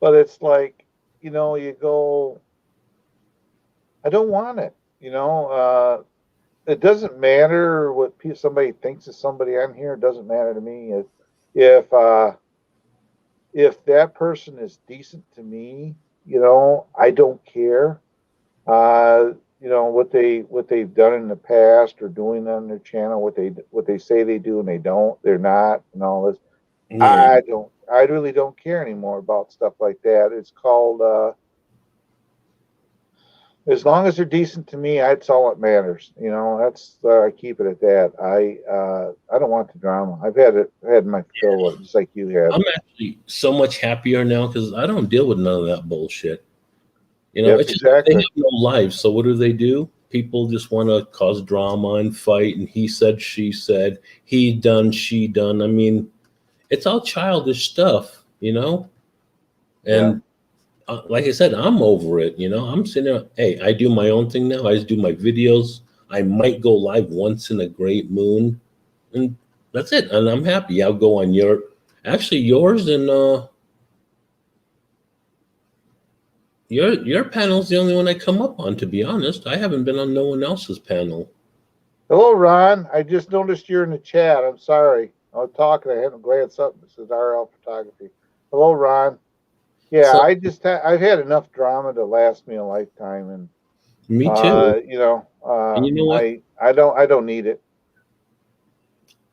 But it's like, you go, I don't want it. It doesn't matter what somebody thinks of somebody on here. It doesn't matter to me. If that person is decent to me, I don't care. What they've done in the past or doing on their channel, what they say they do and they don't, they're not, and all this. Yeah. I really don't care anymore about stuff like that. It's called as long as they're decent to me, that's all that matters. That's I keep it at that. I don't want the drama. I've had my fill of it, just like you had. I'm actually so much happier now because I don't deal with none of that bullshit. Yep, It's just, exactly. they have no lives. So what do? People just want to cause drama and fight. And he said, she said, he done, she done. I mean, it's all childish stuff, And like I said, I'm over it. I'm sitting there. Hey, I do my own thing now. I just do my videos. I might go live once in a great moon, and that's it. And I'm happy. I'll go on yours and your panel's the only one I come up on. To be honest, I haven't been on no one else's panel. Hello, Ron. I just noticed you're in the chat. I'm sorry. I was talking. I hadn't glanced up. This is RL Photography. Hello, Ron. Yeah, So- I've had enough drama to last me a lifetime, and Me too. and you know what? I don't need it.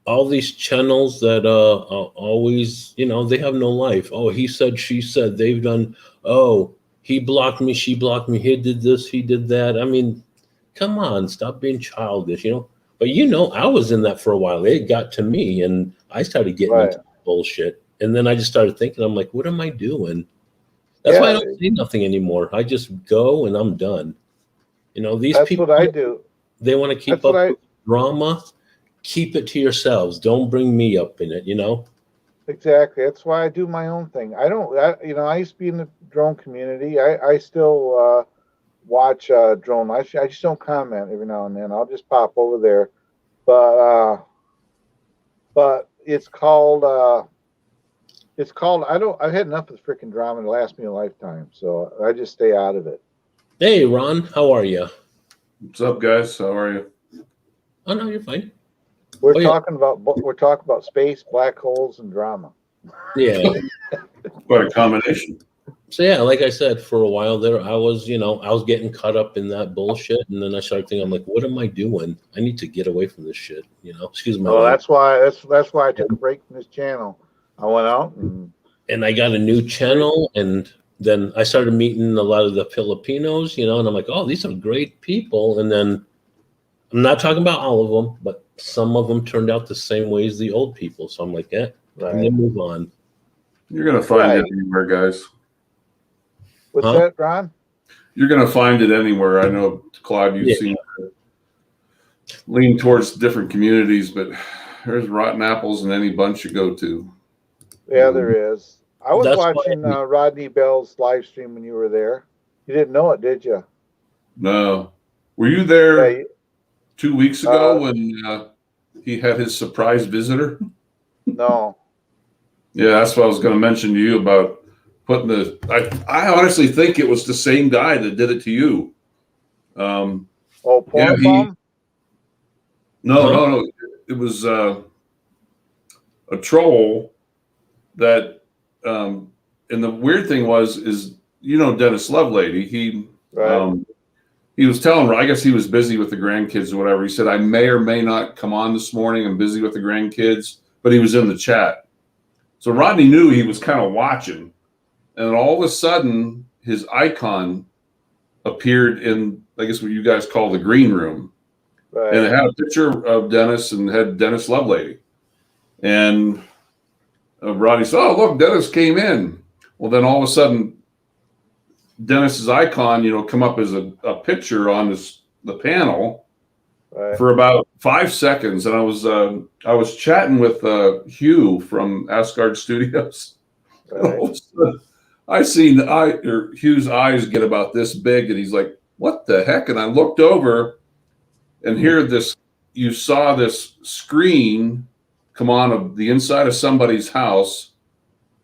All these channels that are always, they have no life. Oh, he said, she said, they've done. Oh, he blocked me, she blocked me. He did this, he did that. I mean, come on, stop being childish, But I was in that for a while. It got to me, and I started getting Right. into bullshit. And then I just started thinking, I'm like, what am I doing? That's why I Yeah. don't say nothing anymore. I just go and I'm done. These That's people, what I do. they want to keep That's what up with drama. Keep it to yourselves. Don't bring me up in it, Exactly. That's why I do my own thing. I used to be in the drone community. I still watch drone. I just don't comment every now and then. I'll just pop over there. But it's called I've had enough of the freaking drama to last me a lifetime. So I just stay out of it. Hey, Ron, how are you? What's up, guys? How are you? Oh, no, you're fine. We're Oh, yeah. talking about space, black holes, and drama. Yeah. Quite a combination. So yeah, like I said, for a while there, I was getting caught up in that bullshit, and then I started thinking, I'm like, what am I doing? I need to get away from this shit. Excuse my Well, language. that's why I took a break from this channel. I went out And I got a new channel, and then I started meeting a lot of the Filipinos, and I'm like, oh, these are great people. And then I'm not talking about all of them, but some of them turned out the same way as the old people. So I'm like, time to move on. You're going to find Right. it anywhere, guys. What's Huh? that, Ron? You're going to find it anywhere. I know, Clive, you've Yeah. seen lean towards different communities, but there's rotten apples in any bunch you go to. Yeah, there is. I was That's why- watching Rodney Bell's live stream when you were there. You didn't know it, did you? No. Were you there Yeah, 2 weeks ago when he had his surprise visitor? no. Yeah, that's what I was going to mention to you about putting I honestly think it was the same guy that did it to you. Oh, Yeah, porn bomb? No. It was a troll that, and the weird thing is Dennis Lovelady. He, Right. he was telling, I guess he was busy with the grandkids or whatever. He said, I may or may not come on this morning. I'm busy with the grandkids, but he was in the chat. So Rodney knew he was kind of watching. And all of a sudden, his icon appeared in, I guess what you guys call the green room. Right. And it had a picture of Dennis and had Dennis Lovelady. And Rodney said, oh, look, Dennis came in. Well, then all of a sudden, Dennis's icon, come up as a picture on the panel Right. for about 5 seconds. And I was chatting with Hugh from Asgard Studios. And all of a sudden, I seen Hugh's eyes get about this big, and he's like, what the heck? And I looked over, and here you saw this screen come on of the inside of somebody's house,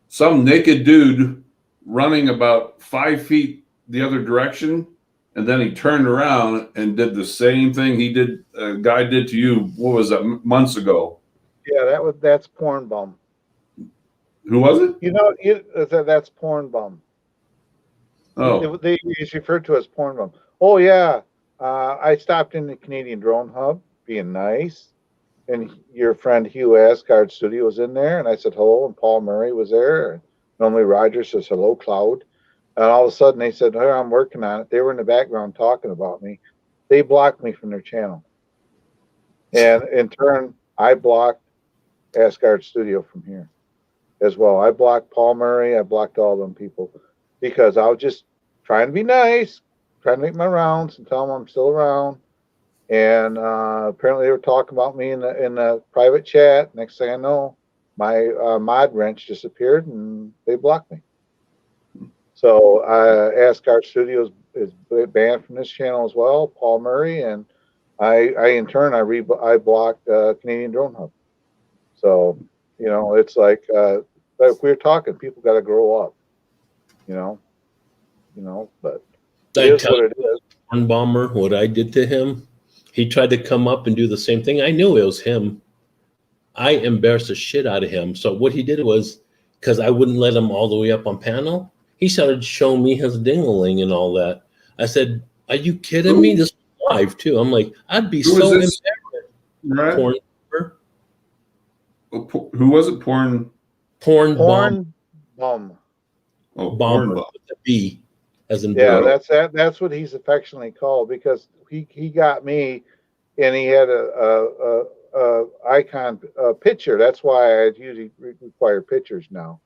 some naked dude running about 5 feet the other direction, and then he turned around and did the same thing a guy did to you. What was that, months ago? Yeah, that's Porn Bum. Who was it? That's Porn Bum. Oh, He's referred to as Porn Bum. Oh yeah, I stopped in the Canadian Drone Hub, being nice, and your friend Hugh Asgard Studio was in there, and I said hello, and Paul Murray was there. And normally Roger says hello, Cloud, and all of a sudden they said, "Hey, I'm working on it." They were in the background talking about me. They blocked me from their channel, and in turn, I blocked Asgard Studio from here as well. I blocked Paul Murray. I blocked all them people because I was just trying to be nice, trying to make my rounds and tell them I'm still around. And apparently they were talking about me in the private chat. Next thing I know, my mod wrench disappeared and they blocked me. So Asgard Studios is banned from this channel as well. Paul Murray, and I in turn I blocked Canadian Drone Hub. So it's like we were talking, people got to grow up, but it is what it is. Porn Bomber, what I did to him, he tried to come up and do the same thing. I knew it was him. I embarrassed the shit out of him. So what he did was, because I wouldn't let him all the way up on panel, he started showing me his dingling and all that. I said, are you kidding me? This is live too. I'm like, I'd be so embarrassed. Right. Porn Who was it? Porn Bum. Oh, Bomber with a B, as in Yeah, boy. that's what he's affectionately called, because he got me, and he had a icon picture. That's why I usually require pictures now.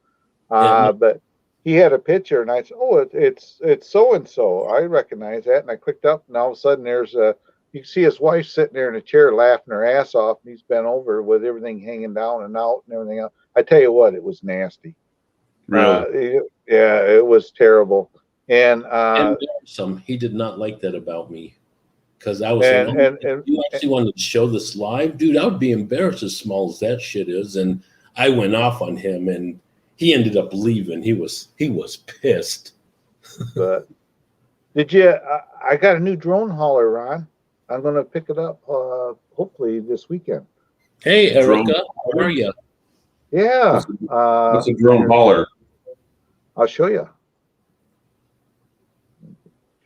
But he had a picture, and I said, "Oh, it's so and so. I recognize that." And I clicked up, and all of a sudden, you can see his wife sitting there in a chair laughing her ass off, and he's bent over with everything hanging down and out and everything else. I tell you what, it was nasty. Really? Yeah, it was terrible. And he did not like that about me, because I was and you actually wanted to show this live, dude. I would be embarrassed as small as that shit is. And I went off on him, and he ended up leaving. He was pissed. But did you? I got a new drone hauler, Ron. I'm going to pick it up hopefully this weekend. Hey, Erica, how are you? Yeah. What's a drone hauler? I'll show you.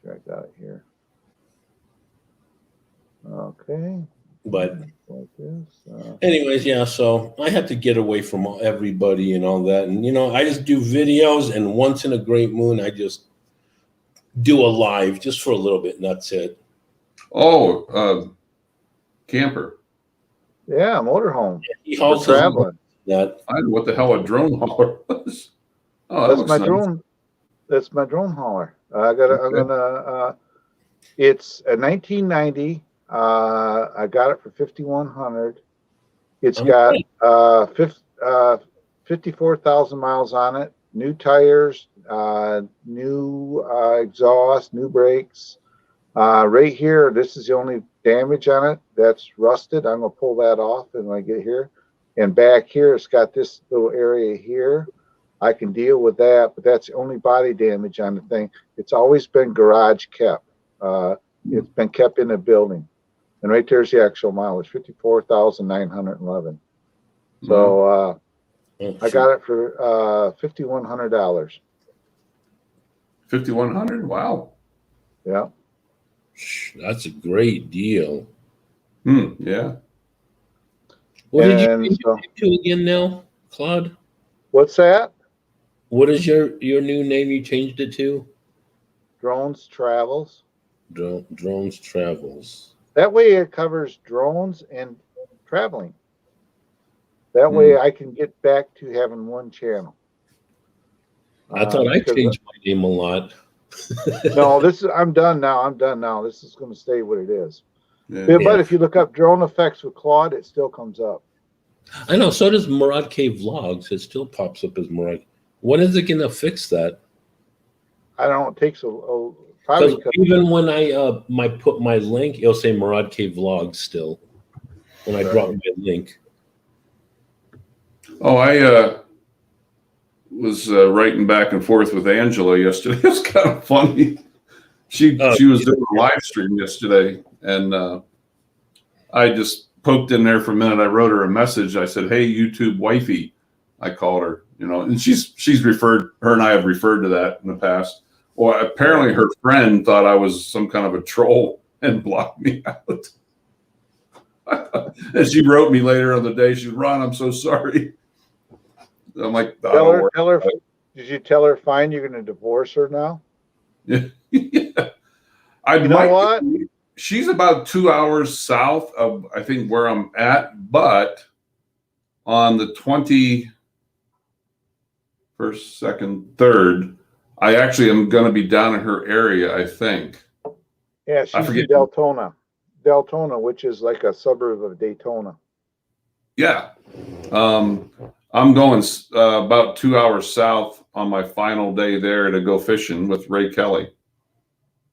Sure, I got it here. Okay. But Like this. anyways, yeah. So I have to get away from everybody and all that, and I just do videos, and once in a great moon, I just do a live just for a little bit, and that's it. Oh, camper. Yeah, motorhome. He For hauls traveling. that. I don't know what the hell a drone hauler was. Oh, that That's looks my nice. drone. That's my drone hauler. I'm gonna. It's a 1990. I got it for 5,100. It's got 54,000 miles on it. New tires, new exhaust, new brakes. Right here, this is the only damage on it. That's rusted. I'm gonna pull that off when I get here. And back here, it's got this little area here. I can deal with that, but that's the only body damage on the thing. It's always been garage kept. It's been kept in a building. And right there's the actual mileage, 54,911. So I got it for $5,100. 5,100. Wow. Yeah. That's a great deal. Yeah. What did you And change so, it to again now, Claude? what's that? What is your new name you changed it to? Drones Travels. Drones Travels. That way it covers drones and traveling. That way I can get back to having one channel. I thought I Because changed my name a lot. no, I'm done now. I'm done now. This is going to stay what it is. Yeah. But if you look up drone effects with Claude, it still comes up. I know. So does Murad K Vlogs. It still pops up as Murad. When is it going to fix that? I don't know. It takes probably Because even when I put my link, it'll say Murad K Vlogs still. When I drop my link. Oh, I was writing back and forth with Angela yesterday. It was kind of funny. She was doing a live stream yesterday, and I just poked in there for a minute. I wrote her a message. I said, "Hey, YouTube wifey," I called her, and she's referred. Her and I have referred to that in the past. Well, apparently her friend thought I was some kind of a troll and blocked me out. And she wrote me later on the day. She's, "Ron, I'm so sorry." I'm like, tell her. Did you tell her fine? You're going to divorce her now? Yeah. You know what? She's about 2 hours south of, I think, where I'm at, but on the 21st, 2nd, 3rd, I actually am going to be down in her area, I think. Yeah, she's in Deltona, which is like a suburb of Daytona. Yeah. I'm going about 2 hours south on my final day there to go fishing with Ray Kelly,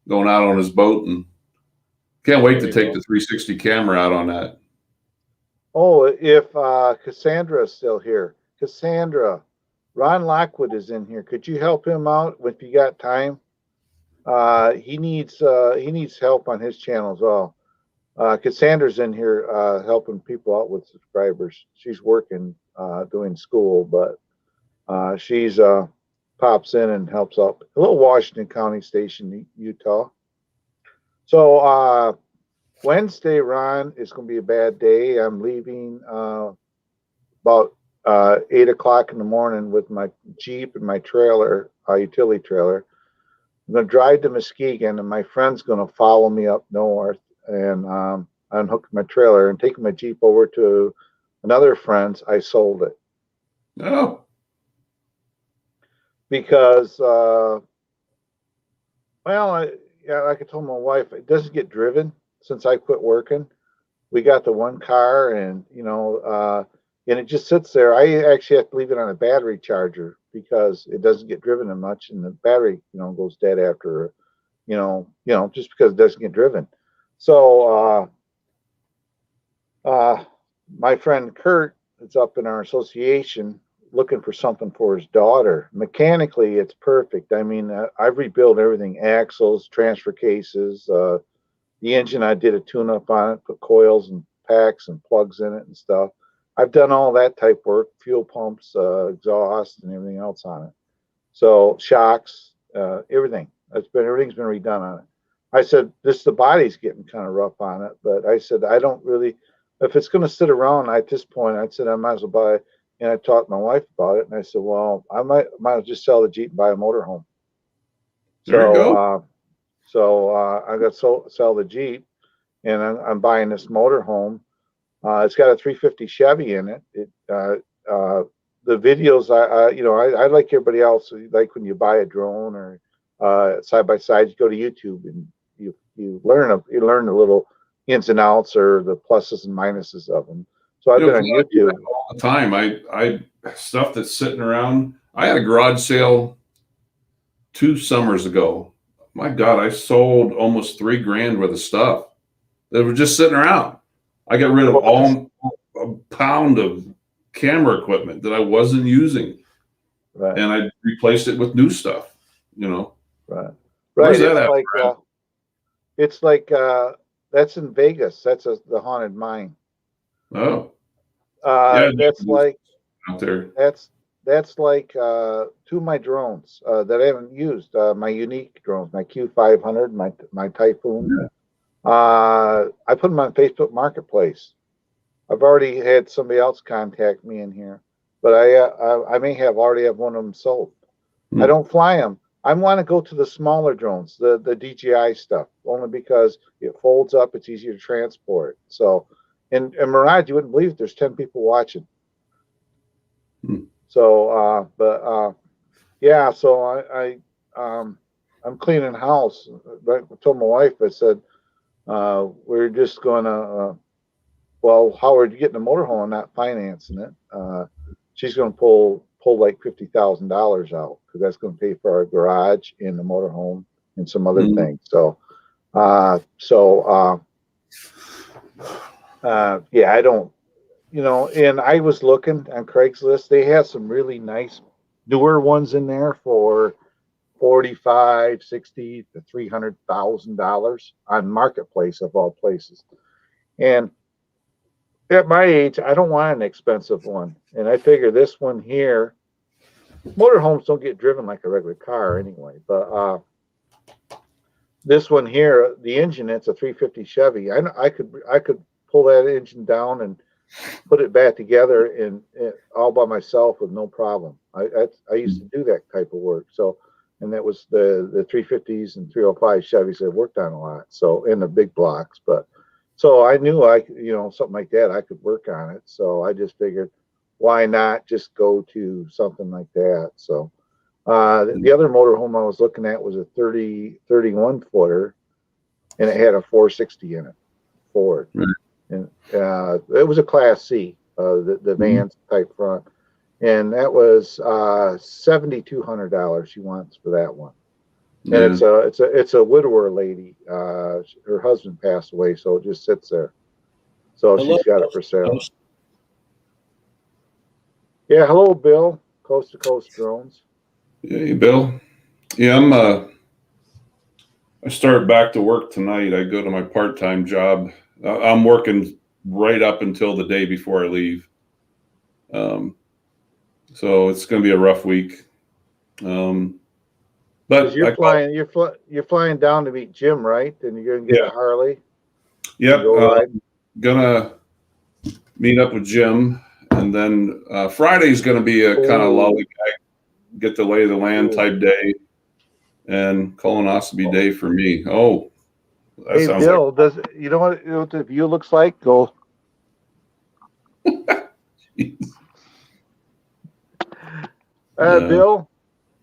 going out on his boat, and can't wait to take the 360 camera out on that. Oh, if Cassandra is still here. Cassandra, Ron Lockwood is in here. Could you help him out if you got time? He needs help on his channel as well. Cassandra's in here helping people out with subscribers. She's working doing school, but she's pops in and helps out. A little Washington County station, Utah. So Wednesday, Ron, is going to be a bad day. I'm leaving about 8 o'clock in the morning with my Jeep and my trailer, utility trailer. I'm going to drive to Muskegon, and my friend's going to follow me up north and unhook my trailer and take my Jeep over to another friend's. I sold it. Oh. Because, like I told my wife, it doesn't get driven since I quit working. We got the one car, and and it just sits there. I actually have to leave it on a battery charger because it doesn't get driven that much, and the battery, goes dead after, just because it doesn't get driven. So, my friend Kurt is up in our association looking for something for his daughter. Mechanically, it's perfect. I mean, I've rebuilt everything: axles, transfer cases, the engine. I did a tune-up on it, put coils and packs and plugs in it and stuff. I've done all that type work: fuel pumps, exhaust, and everything else on it. So shocks, everything. Everything's been redone on it. I said, the body's getting kind of rough on it, but I said, I don't really, if it's going to sit around at this point, I said, I might as well buy it. And I talked to my wife about it, and I said, well, I might as well just sell the Jeep and buy a motorhome. There you go. I got to sell the Jeep, and I'm buying this motorhome. It's got a 350 Chevy in it. The videos, I like everybody else. Like when you buy a drone or side by side, you go to YouTube and you learn the little ins and outs or the pluses and minuses of them. So I've been on YouTube all the time. I stuff that's sitting around. I had a garage sale 2 summers ago. My God, I sold almost $3,000 worth of stuff that were just sitting around. I got rid of a pound of camera equipment that I wasn't using, right, and I replaced it with new stuff. Right. Where's that It's like that's in Vegas. That's the haunted mine. Oh, That's like out there. that's like two of my drones that I haven't used. My unique drones, my Q500, my Typhoon. I put them on Facebook Marketplace. I've already had somebody else contact me in here, but I may have already have one of them sold. I don't fly them. I want to go to the smaller drones, the DJI stuff, only because it folds up. It's easier to transport. So, and Murad, you wouldn't believe it, there's 10 people watching. So, yeah. So I'm cleaning house. I told my wife, I said, we're just gonna. Well, Howard, you getting a motorhome and not financing it? She's going to pull like $50,000 out because that's going to pay for our garage and the motorhome and some other things. So, yeah, I don't, and I was looking on Craigslist. They have some really nice newer ones in there for $45,000, $60,000 to $300,000 on Marketplace of all places. And at my age, I don't want an expensive one. And I figure this one here, motorhomes don't get driven like a regular car anyway. But this one here, the engine, it's a 350 Chevy. I could pull that engine down and put it back together and all by myself with no problem. I used to do that type of work. So, and that was the 350s and 305 Chevys I worked on a lot. So in the big blocks, but. So I knew something like that, I could work on it. So I just figured, why not just go to something like that? So the other motorhome I was looking at was a 31 footer, and it had a 460 in it, Ford. And it was a Class C, the Vans type front. And that was $7,200 she wants for that one. And it's a widower lady. Her husband passed away, so it just sits there. So she's got it for sale. Yeah, hello, Bill. Coast to Coast Drones. Hey, Bill. Yeah, I start back to work tonight. I go to my part-time job. I'm working right up until the day before I leave. So it's going to be a rough week. But you're flying down to meet Jim, right? And you're gonna get a Harley. Yep. Gonna meet up with Jim, and then Friday's gonna be a kind of lollygag, get the lay of the land type day, and colonoscopy day for me. Oh, that hey sounds Bill, like... you know what the view looks like? Go. Bill,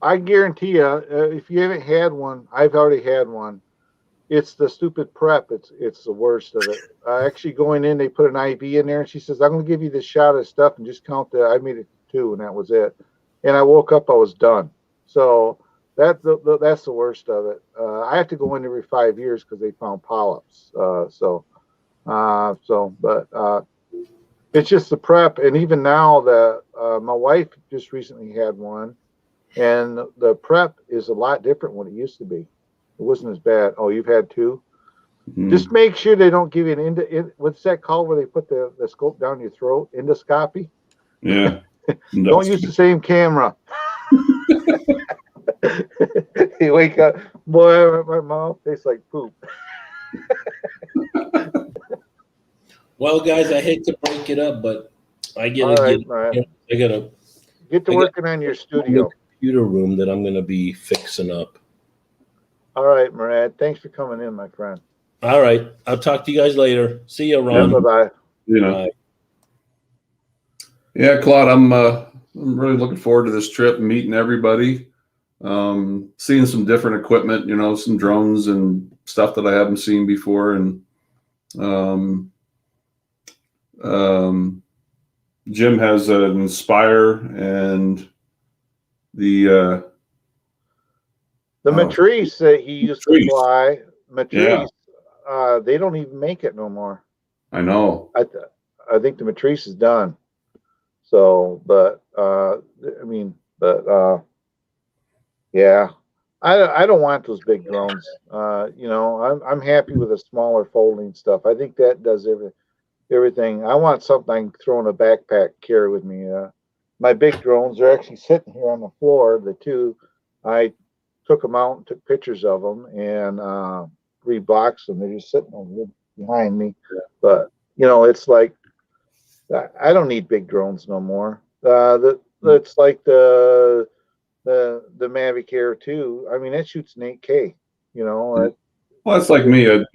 I guarantee you, if you haven't had one, I've already had one. It's the stupid prep. It's the worst of it. Actually, going in, they put an IV in there, and she says, "I'm going to give you this shot of stuff and just count I made it 2, and that was it." And I woke up, I was done. So that's the worst of it. I have to go in every 5 years because they found polyps. But it's just the prep, and even now my wife just recently had one. And the prep is a lot different than what it used to be. It wasn't as bad. Oh, you've had 2? Just make sure they don't give you an what's that called where they put the scope down your throat? Endoscopy? Yeah. Don't use the same camera. You wake up, boy, my mouth tastes like poop. Well, guys, I hate to break it up, but I gotta get to working on your studio. Computer room that I'm going to be fixing up. All right, Murad. Thanks for coming in, my friend. All right. I'll talk to you guys later. See you, Ron. Yeah, bye-bye. Bye. Yeah, Claude, I'm really looking forward to this trip and meeting everybody. Seeing some different equipment, some drones and stuff that I haven't seen before. And Jim has an Inspire and the Matrice that he used to fly. Matrice, they don't even make it no more. I know. I think the Matrice is done. So, but yeah, I don't want those big drones. I'm happy with the smaller folding stuff. I think that does everything. I want something I can throw in a backpack, carry with me. my big drones are actually sitting here on the floor. The two, I took them out and took pictures of them and reboxed them. They're just sitting over here behind me. But you know, it's like I don't need big drones no more. It's like the Mavic Air 2. I mean, it shoots an 8K. You know, Well, it's like me.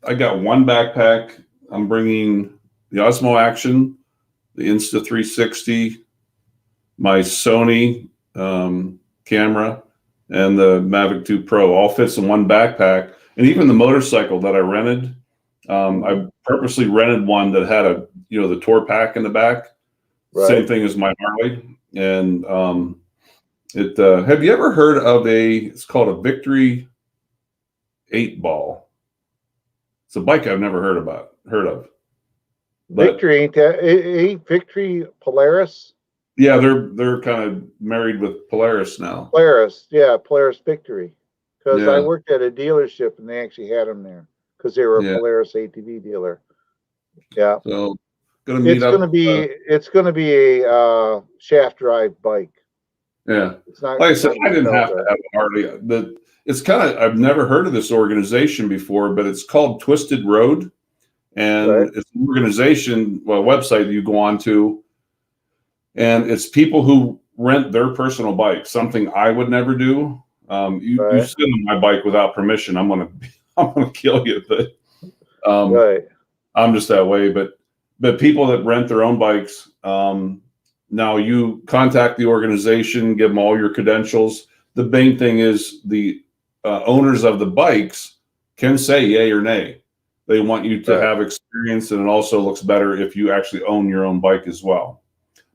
I got one backpack. I'm bringing the Osmo Action, the Insta 360, my Sony camera, and the Mavic 2 Pro. All fits in one backpack. And even the motorcycle that I rented, I purposely rented one that had the tour pack in the back. Right. Same thing as my Harley. And have you ever heard of it's called a Victory 8-ball? It's a bike I've never heard of. But, Victory ain't that Victory Polaris? Yeah, they're kind of married with Polaris now. Polaris Victory. Because I worked at a dealership and they actually had them there because they were a Polaris ATV dealer. Yeah. So it's gonna be a shaft drive bike. Yeah. It's not, like I said, I didn't have to have a Harley. It's kind of, I've never heard of this organization before, but it's called Twisted Road. And it's an organization, website that you go on to. And it's people who rent their personal bike, something I would never do. You sit on my bike without permission, I'm gonna kill you. But I'm just that way. But people that rent their own bikes, now you contact the organization, give them all your credentials. The main thing is the owners of the bikes can say yay or nay. They want you to have experience, and it also looks better if you actually own your own bike as well.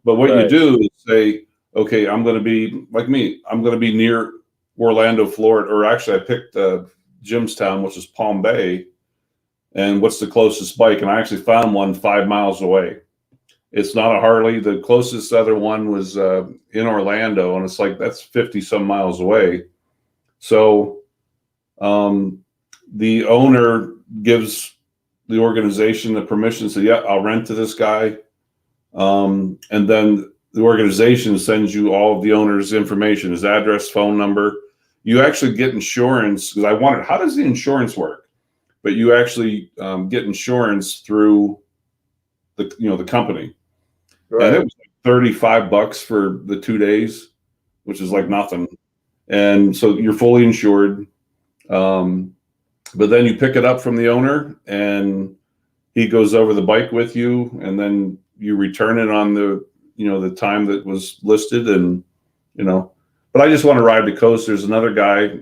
But what you do is say, okay, I'm going to be like me. I'm going to be near Orlando, Florida, or actually I picked Jimstown, which is Palm Bay. And what's the closest bike? And I actually found one 5 miles away. It's not a Harley. The closest other one was in Orlando, and it's like that's 50 some miles away. So the owner gives the organization the permission to say, yeah, I'll rent to this guy. And then the organization sends you all of the owner's information, his address, phone number. You actually get insurance, because I wondered, how does the insurance work? But you actually get insurance through the company. Right. And it was like $35 for the 2 days, which is like nothing. And so you're fully insured. But then you pick it up from the owner and he goes over the bike with you, and then you return it on the time that was listed. And, but I just want to ride the coast. There's another guy,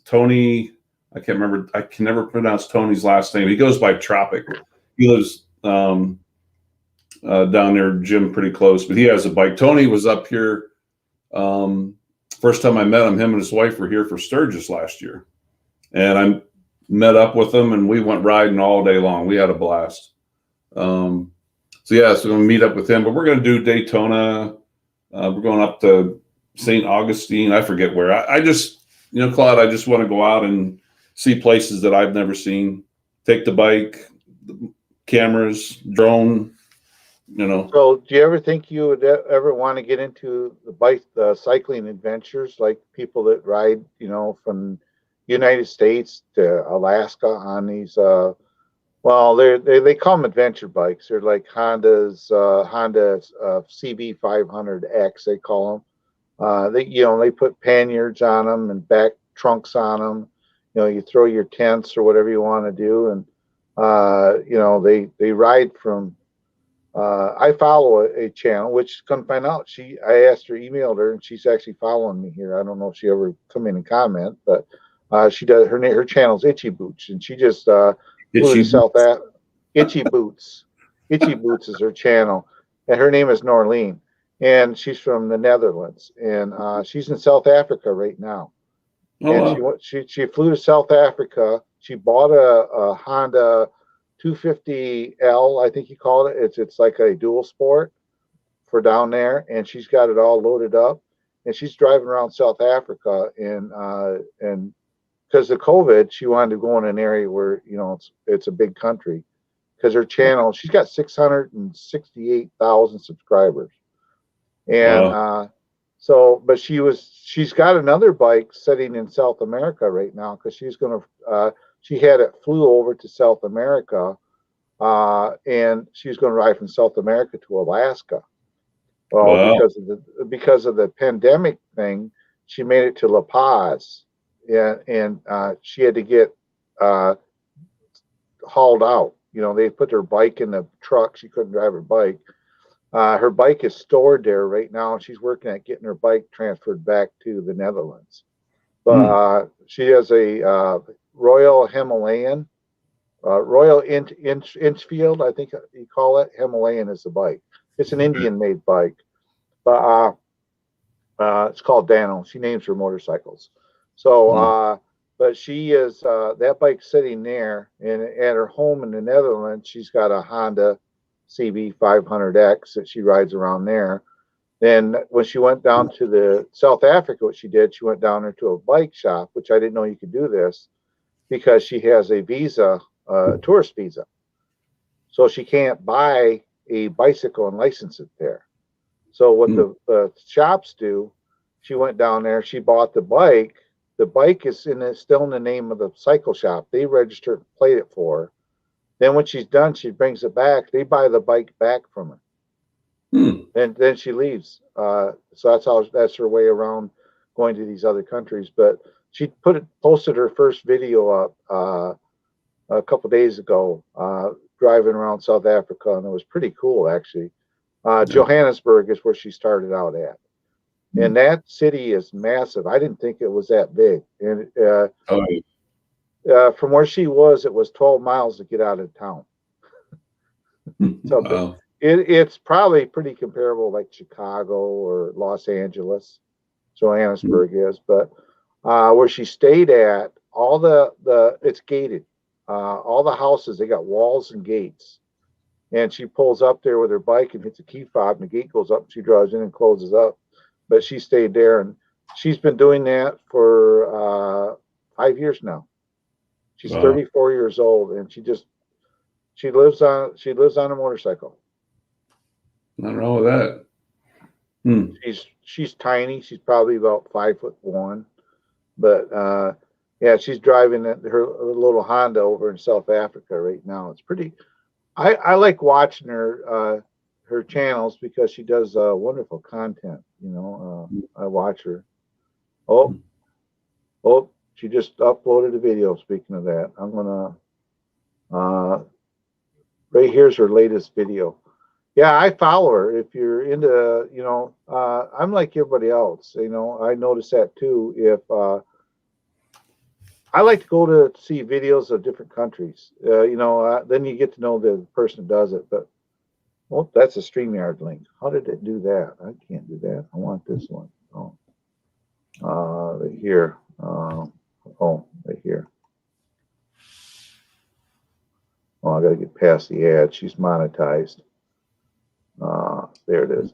Tony, I can't remember. I can never pronounce Tony's last name. He goes by Tropic. He lives down there, Jim, pretty close, but he has a bike. Tony was up here. First time I met him and his wife were here for Sturgis last year. And I met up with them and we went riding all day long. We had a blast. So we're going to meet up with him, but we're going to do Daytona. We're going up to St. Augustine. I forget where. I just, Claude, I just want to go out and see places that I've never seen. Take the bike, the cameras, drone, So do you ever think you would ever want to get into the cycling adventures, like people that ride, from United States to Alaska on these, they call them adventure bikes. They're like Honda CB500X, they call them. They put panniers on them and back trunks on them. You throw your tents or whatever you want to do. And, they ride from, I follow a channel, which come find out I asked her, emailed her, and she's actually following me here. I don't know if she ever come in and comment, but she does. Her channel's Itchy Boots, and she just flew to South Africa. Itchy Boots. Itchy Boots is her channel, and her name is Norleen, and she's from the Netherlands, and she's in South Africa right now. Oh, and wow. She flew to South Africa. She bought a Honda 250L, I think you call it. It's like a dual sport for down there, and she's got it all loaded up, and she's driving around South Africa, and because of COVID, she wanted to go in an area where it's a big country, because her channel, she's got 668,000 subscribers, And Wow. but she's got another bike sitting in South America right now because she had it flew over to South America, and she's going to ride from South America to Alaska. Well, Wow. because of the pandemic thing, she made it to La Paz, and she had to get hauled out. You know, they put her bike in the truck. She couldn't drive her bike. Her bike is stored there right now, and she's working at getting her bike transferred back to the Netherlands. But she has a Royal Himalayan, Royal Inchfield, I think you call it. Himalayan is the bike. It's an Indian-made bike, but it's called Dano. She names her motorcycles. So, but she is that bike's sitting there, and at her home in the Netherlands, she's got a Honda CB 500X that she rides around there. Then when she went down to the South Africa, what she did, she went down there to a bike shop, which I didn't know you could do this because she has a visa, tourist visa. So she can't buy a bicycle and license it there. So what the shops do, she went down there, she bought the bike. The bike is still in the name of the cycle shop. They registered, played it for her. Then when she's done, she brings it back. They buy the bike back from her. And then she leaves. So that's her way around going to these other countries. But she posted her first video up a couple days ago, driving around South Africa, and it was pretty cool actually. Johannesburg is where she started out at, and that city is massive. I didn't think it was that big, and from where she was, it was 12 miles to get out of town. So Wow. it's probably pretty comparable like Chicago or Los Angeles, Johannesburg is, but where she stayed at, all it's gated. All the houses, they got walls and gates. And she pulls up there with her bike and hits a key fob, and the gate goes up, and she drives in and closes up. But she stayed there, and she's been doing that for 5 years now. She's 34 years old, and she lives on a motorcycle. Nothing wrong with that. She's tiny. She's probably about 5'1", but yeah, she's driving her little Honda over in South Africa right now. It's pretty. I like watching her channels because she does wonderful content. You know, I watch her. Oh, she just uploaded a video. Speaking of that, I'm gonna right here's her latest video. Yeah, I follow her. If you're into, you know, I'm like everybody else. You know, I notice that too. If I like to go to see videos of different countries, you know, then you get to know the person who does it. But well, that's a StreamYard link. How did it do that? I can't do that. I want this one. Oh, right here. Oh, right here. Oh, I got to get past the ad. She's monetized. There it is.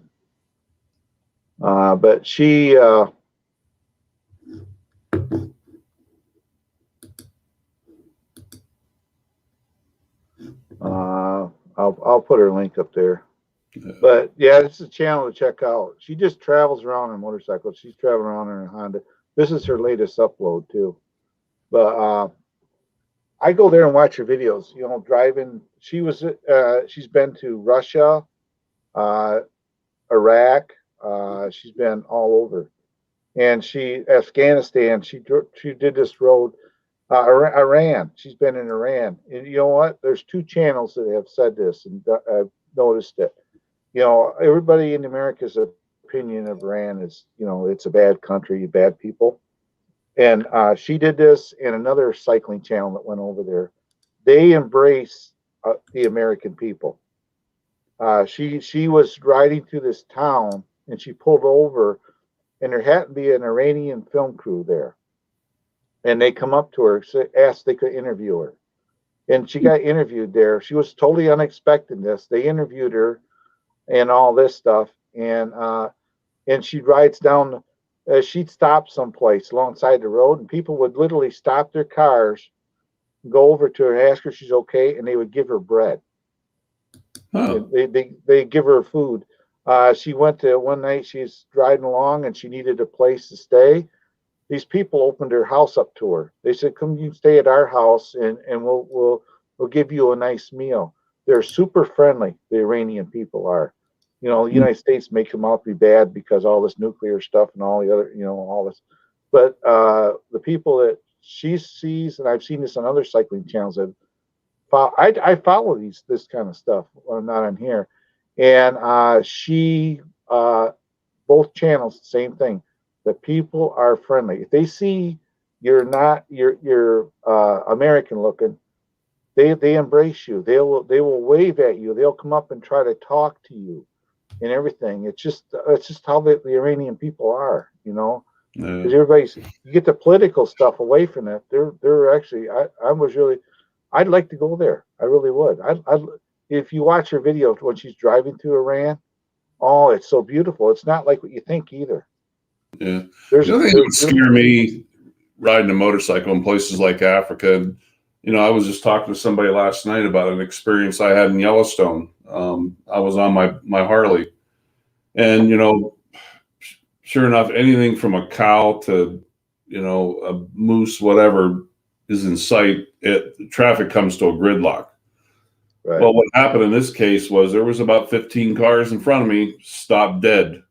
But she, I'll put her link up there. But yeah, this is a channel to check out. She just travels around on a motorcycle. She's traveling around in her Honda. This is her latest upload too. But I go there and watch her videos. You know, driving. She's been to Russia, Iraq. She's been all over, and Afghanistan. She did this road. Iran. She's been in Iran. And you know what? There's two channels that have said this, and I've noticed it. You know, everybody in America's opinion of Iran is, you know, it's a bad country, bad people. And she did this, and another cycling channel that went over there. They embrace the American people. She was riding through this town, and she pulled over, and there happened to be an Iranian film crew there. And they come up to her, asked if they could interview her. And she got interviewed there. She was totally unexpected this. They interviewed her and all this stuff. And she rides down, she'd stop someplace alongside the road, and people would literally stop their cars, go over to her and ask her if she's okay, and they would give her bread. They give her food. She went to one night. She's driving along and she needed a place to stay. These people opened their house up to her. They said, "Come, you stay at our house, and we'll give you a nice meal." They're super friendly. The Iranian people are. You know, the United States make them out to be bad because all this nuclear stuff and all the other, you know, all this. But the people that she sees, and I've seen this on other cycling channels. That I follow this kind of stuff. Well, not on here, and she both channels same thing. The people are friendly. If they see you're not you're American looking, they embrace you. They will wave at you. They'll come up and try to talk to you and everything. It's just how the Iranian people are, you know. Because everybody's, you get the political stuff away from it. They're actually, I'd like to go there. I really would. If you watch her video when she's driving through Iran, oh, it's so beautiful. It's not like what you think either. Yeah. The other thing that would scare me riding a motorcycle in places like Africa, you know, I was just talking to somebody last night about an experience I had in Yellowstone. I was on my Harley, and, you know, sure enough, anything from a cow to, you know, a moose, whatever is in sight, traffic comes to a gridlock. Right. Well, what happened in this case was there was about 15 cars in front of me stopped dead.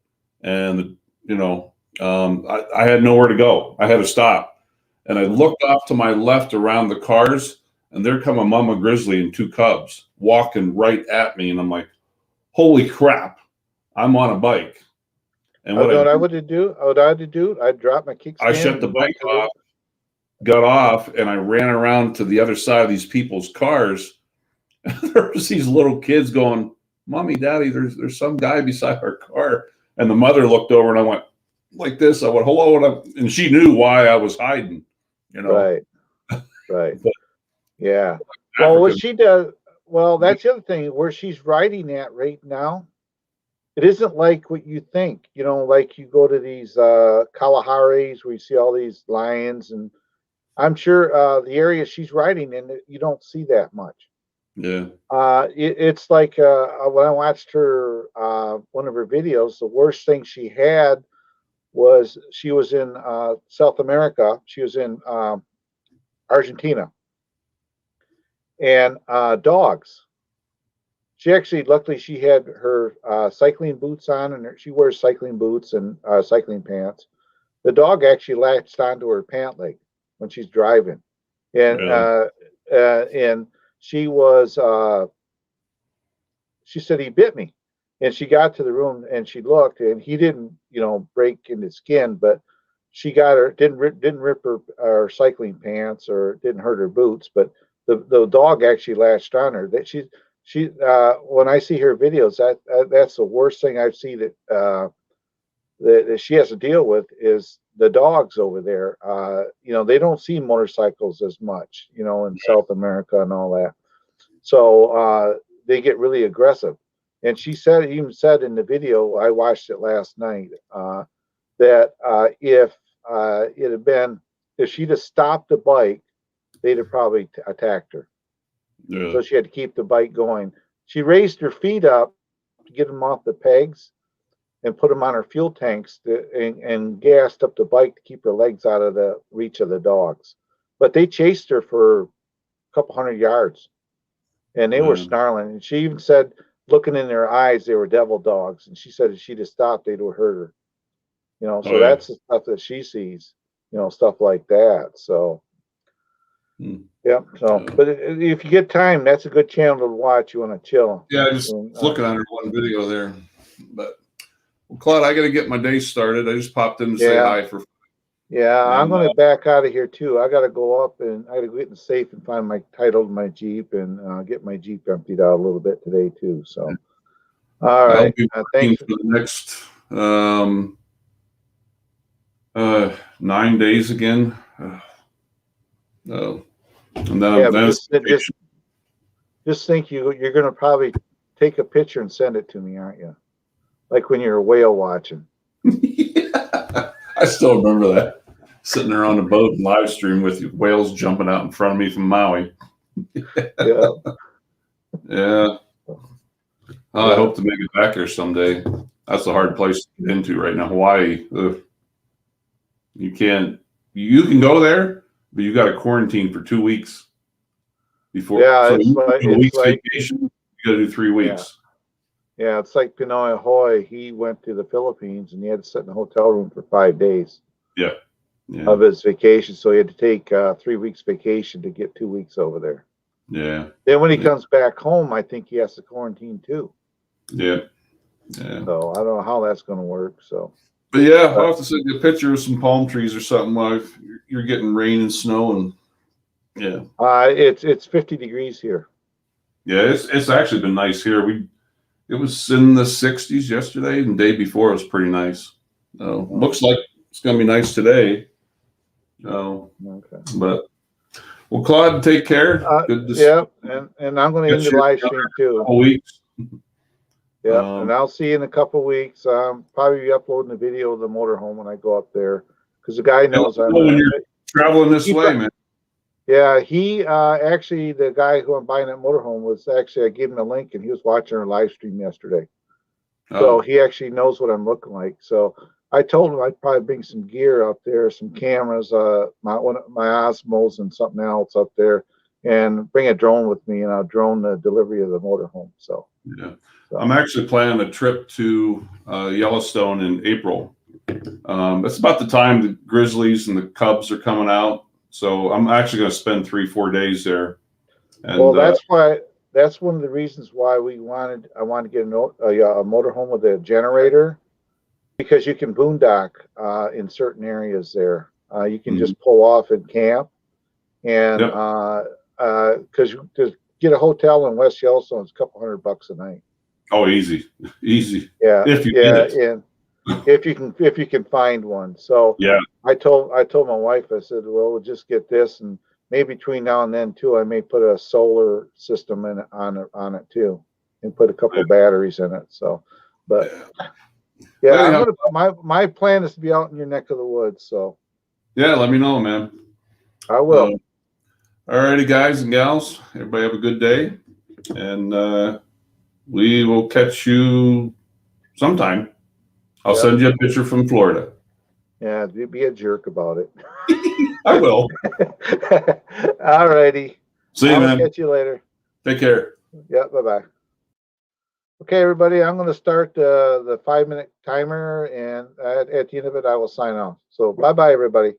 And, you know, I had nowhere to go. I had to stop. And I looked off to my left around the cars, and there come a mama grizzly and 2 cubs walking right at me. And I'm like, holy crap, I'm on a bike. And what I would do, I'd drop my kickstand. I shut the bike off, got off, and I ran around to the other side of these people's cars. There was these little kids going, "Mommy, Daddy, there's some guy beside our car." And the mother looked over, and I went like this. I went, "Hello," and she knew why I was hiding. You know, right. But, yeah. Well, what she does, that's the other thing. Where she's riding at right now, it isn't like what you think. You know, like you go to these Kalaharis where you see all these lions, and I'm sure the area she's riding in, you don't see that much. Yeah. It's like when I watched her one of her videos, the worst thing she had was she was in South America. She was in Argentina, and dogs. She actually, luckily, she had her cycling boots on, and she wears cycling boots and cycling pants. The dog actually latched onto her pant leg when she's driving, and and she was. She said he bit me, and she got to the room and she looked, and he didn't, you know, break into skin, but she got her didn't rip her cycling pants or didn't hurt her boots, but the dog actually latched on her. That she when I see her videos, that's the worst thing I've seen that she has to deal with is the dogs over there. You know, they don't see motorcycles as much, you know, in South America and all that. So they get really aggressive. And she even said in the video, I watched it last night, that if it had been, if she'd have stopped the bike, they'd have probably attacked her. Yeah. So she had to keep the bike going. She raised her feet up to get them off the pegs and put them on her fuel tanks and gassed up the bike to keep her legs out of the reach of the dogs. But they chased her for a couple hundred yards, and they were snarling. And she even said, looking in their eyes, they were devil dogs. And she said if she'd have stopped, they'd have hurt her. You know, so that's the stuff that she sees, you know, stuff like that. So, yeah. So, but if you get time, that's a good channel to watch. You want to chill. Yeah, I just looking at her one video there. But, well, Claude, I got to get my day started. I just popped in to say hi for. Yeah, I'm going to back out of here too. I got to go up and I got to get in the safe and find my title to my Jeep and get my Jeep emptied out a little bit today too. So, all right. Thanks for the next 9 days again. And then just think you're going to probably take a picture and send it to me, aren't you? Like when you're whale watching. Yeah, I still remember that. Sitting there on the boat and live stream with whales jumping out in front of me from Maui. Yeah. Yeah. I hope to make it back there someday. That's a hard place to get into right now. Hawaii. Ugh. You can go there, but you got to quarantine for 2 weeks before. Yeah, so it's you like- do a it's week's like- vacation. You got to do 3 weeks. Yeah, it's like Pinoy Hoy. He went to the Philippines and he had to sit in a hotel room for 5 days Yeah. of his vacation. So he had to take 3 weeks vacation to get 2 weeks over there. Yeah. Then when he Yeah. comes back home, I think he has to quarantine too. Yeah. Yeah. So I don't know how that's going to work. So But yeah, I'll have to send you a picture of some palm trees or something while you're getting rain and snow and yeah. it's 50 degrees here. Yeah, it's actually been nice here. It was in the 60s yesterday, and the day before it was pretty nice. Looks like it's gonna be nice today. Okay. But well, Claude, take care. Good to see Yeah, and I'm going to end the live stream too. you in a couple weeks. Yeah, and I'll see you in a couple weeks. Probably be uploading the video of the motorhome when I go up there because the guy knows I'm. When you're traveling this way, man. Yeah, he actually, the guy who I'm buying that motorhome was actually, I gave him a link and he was watching our live stream yesterday. So Oh, he actually knows what I'm looking like. So I told him I'd probably bring some gear up there, some cameras, my Osmos and something else up there, and bring a drone with me, and I'll drone the delivery of the motorhome. So yeah. I'm actually planning a trip to Yellowstone in April. It's about the time the Grizzlies and the Cubs are coming out. So I'm actually going to spend 3-4 days there. And, well, that's one of the reasons why I wanted to get a motorhome with a generator, because you can boondock in certain areas there. You can just pull off and camp, and because to get a hotel in West Yellowstone is a couple $100 a night. oh, easy. Yeah, If you get it. and if you can find one. So Yeah. I told my wife, I said, well, we'll just get this, and maybe between now and then too, I may put a solar system on it too, and put a couple of batteries in it. So, but yeah, my plan is to be out in your neck of the woods. So Yeah, let me know, man. I will. All righty, guys and gals. Everybody have a good day. And we will catch you sometime. I'll send you a picture from Florida. Yeah, be a jerk about it. I will. All righty. See you, man. Catch you later. Take care. Yeah, bye-bye. Okay, everybody, I'm going to start the 5-minute timer, and at the end of it, I will sign off. So bye-bye, everybody.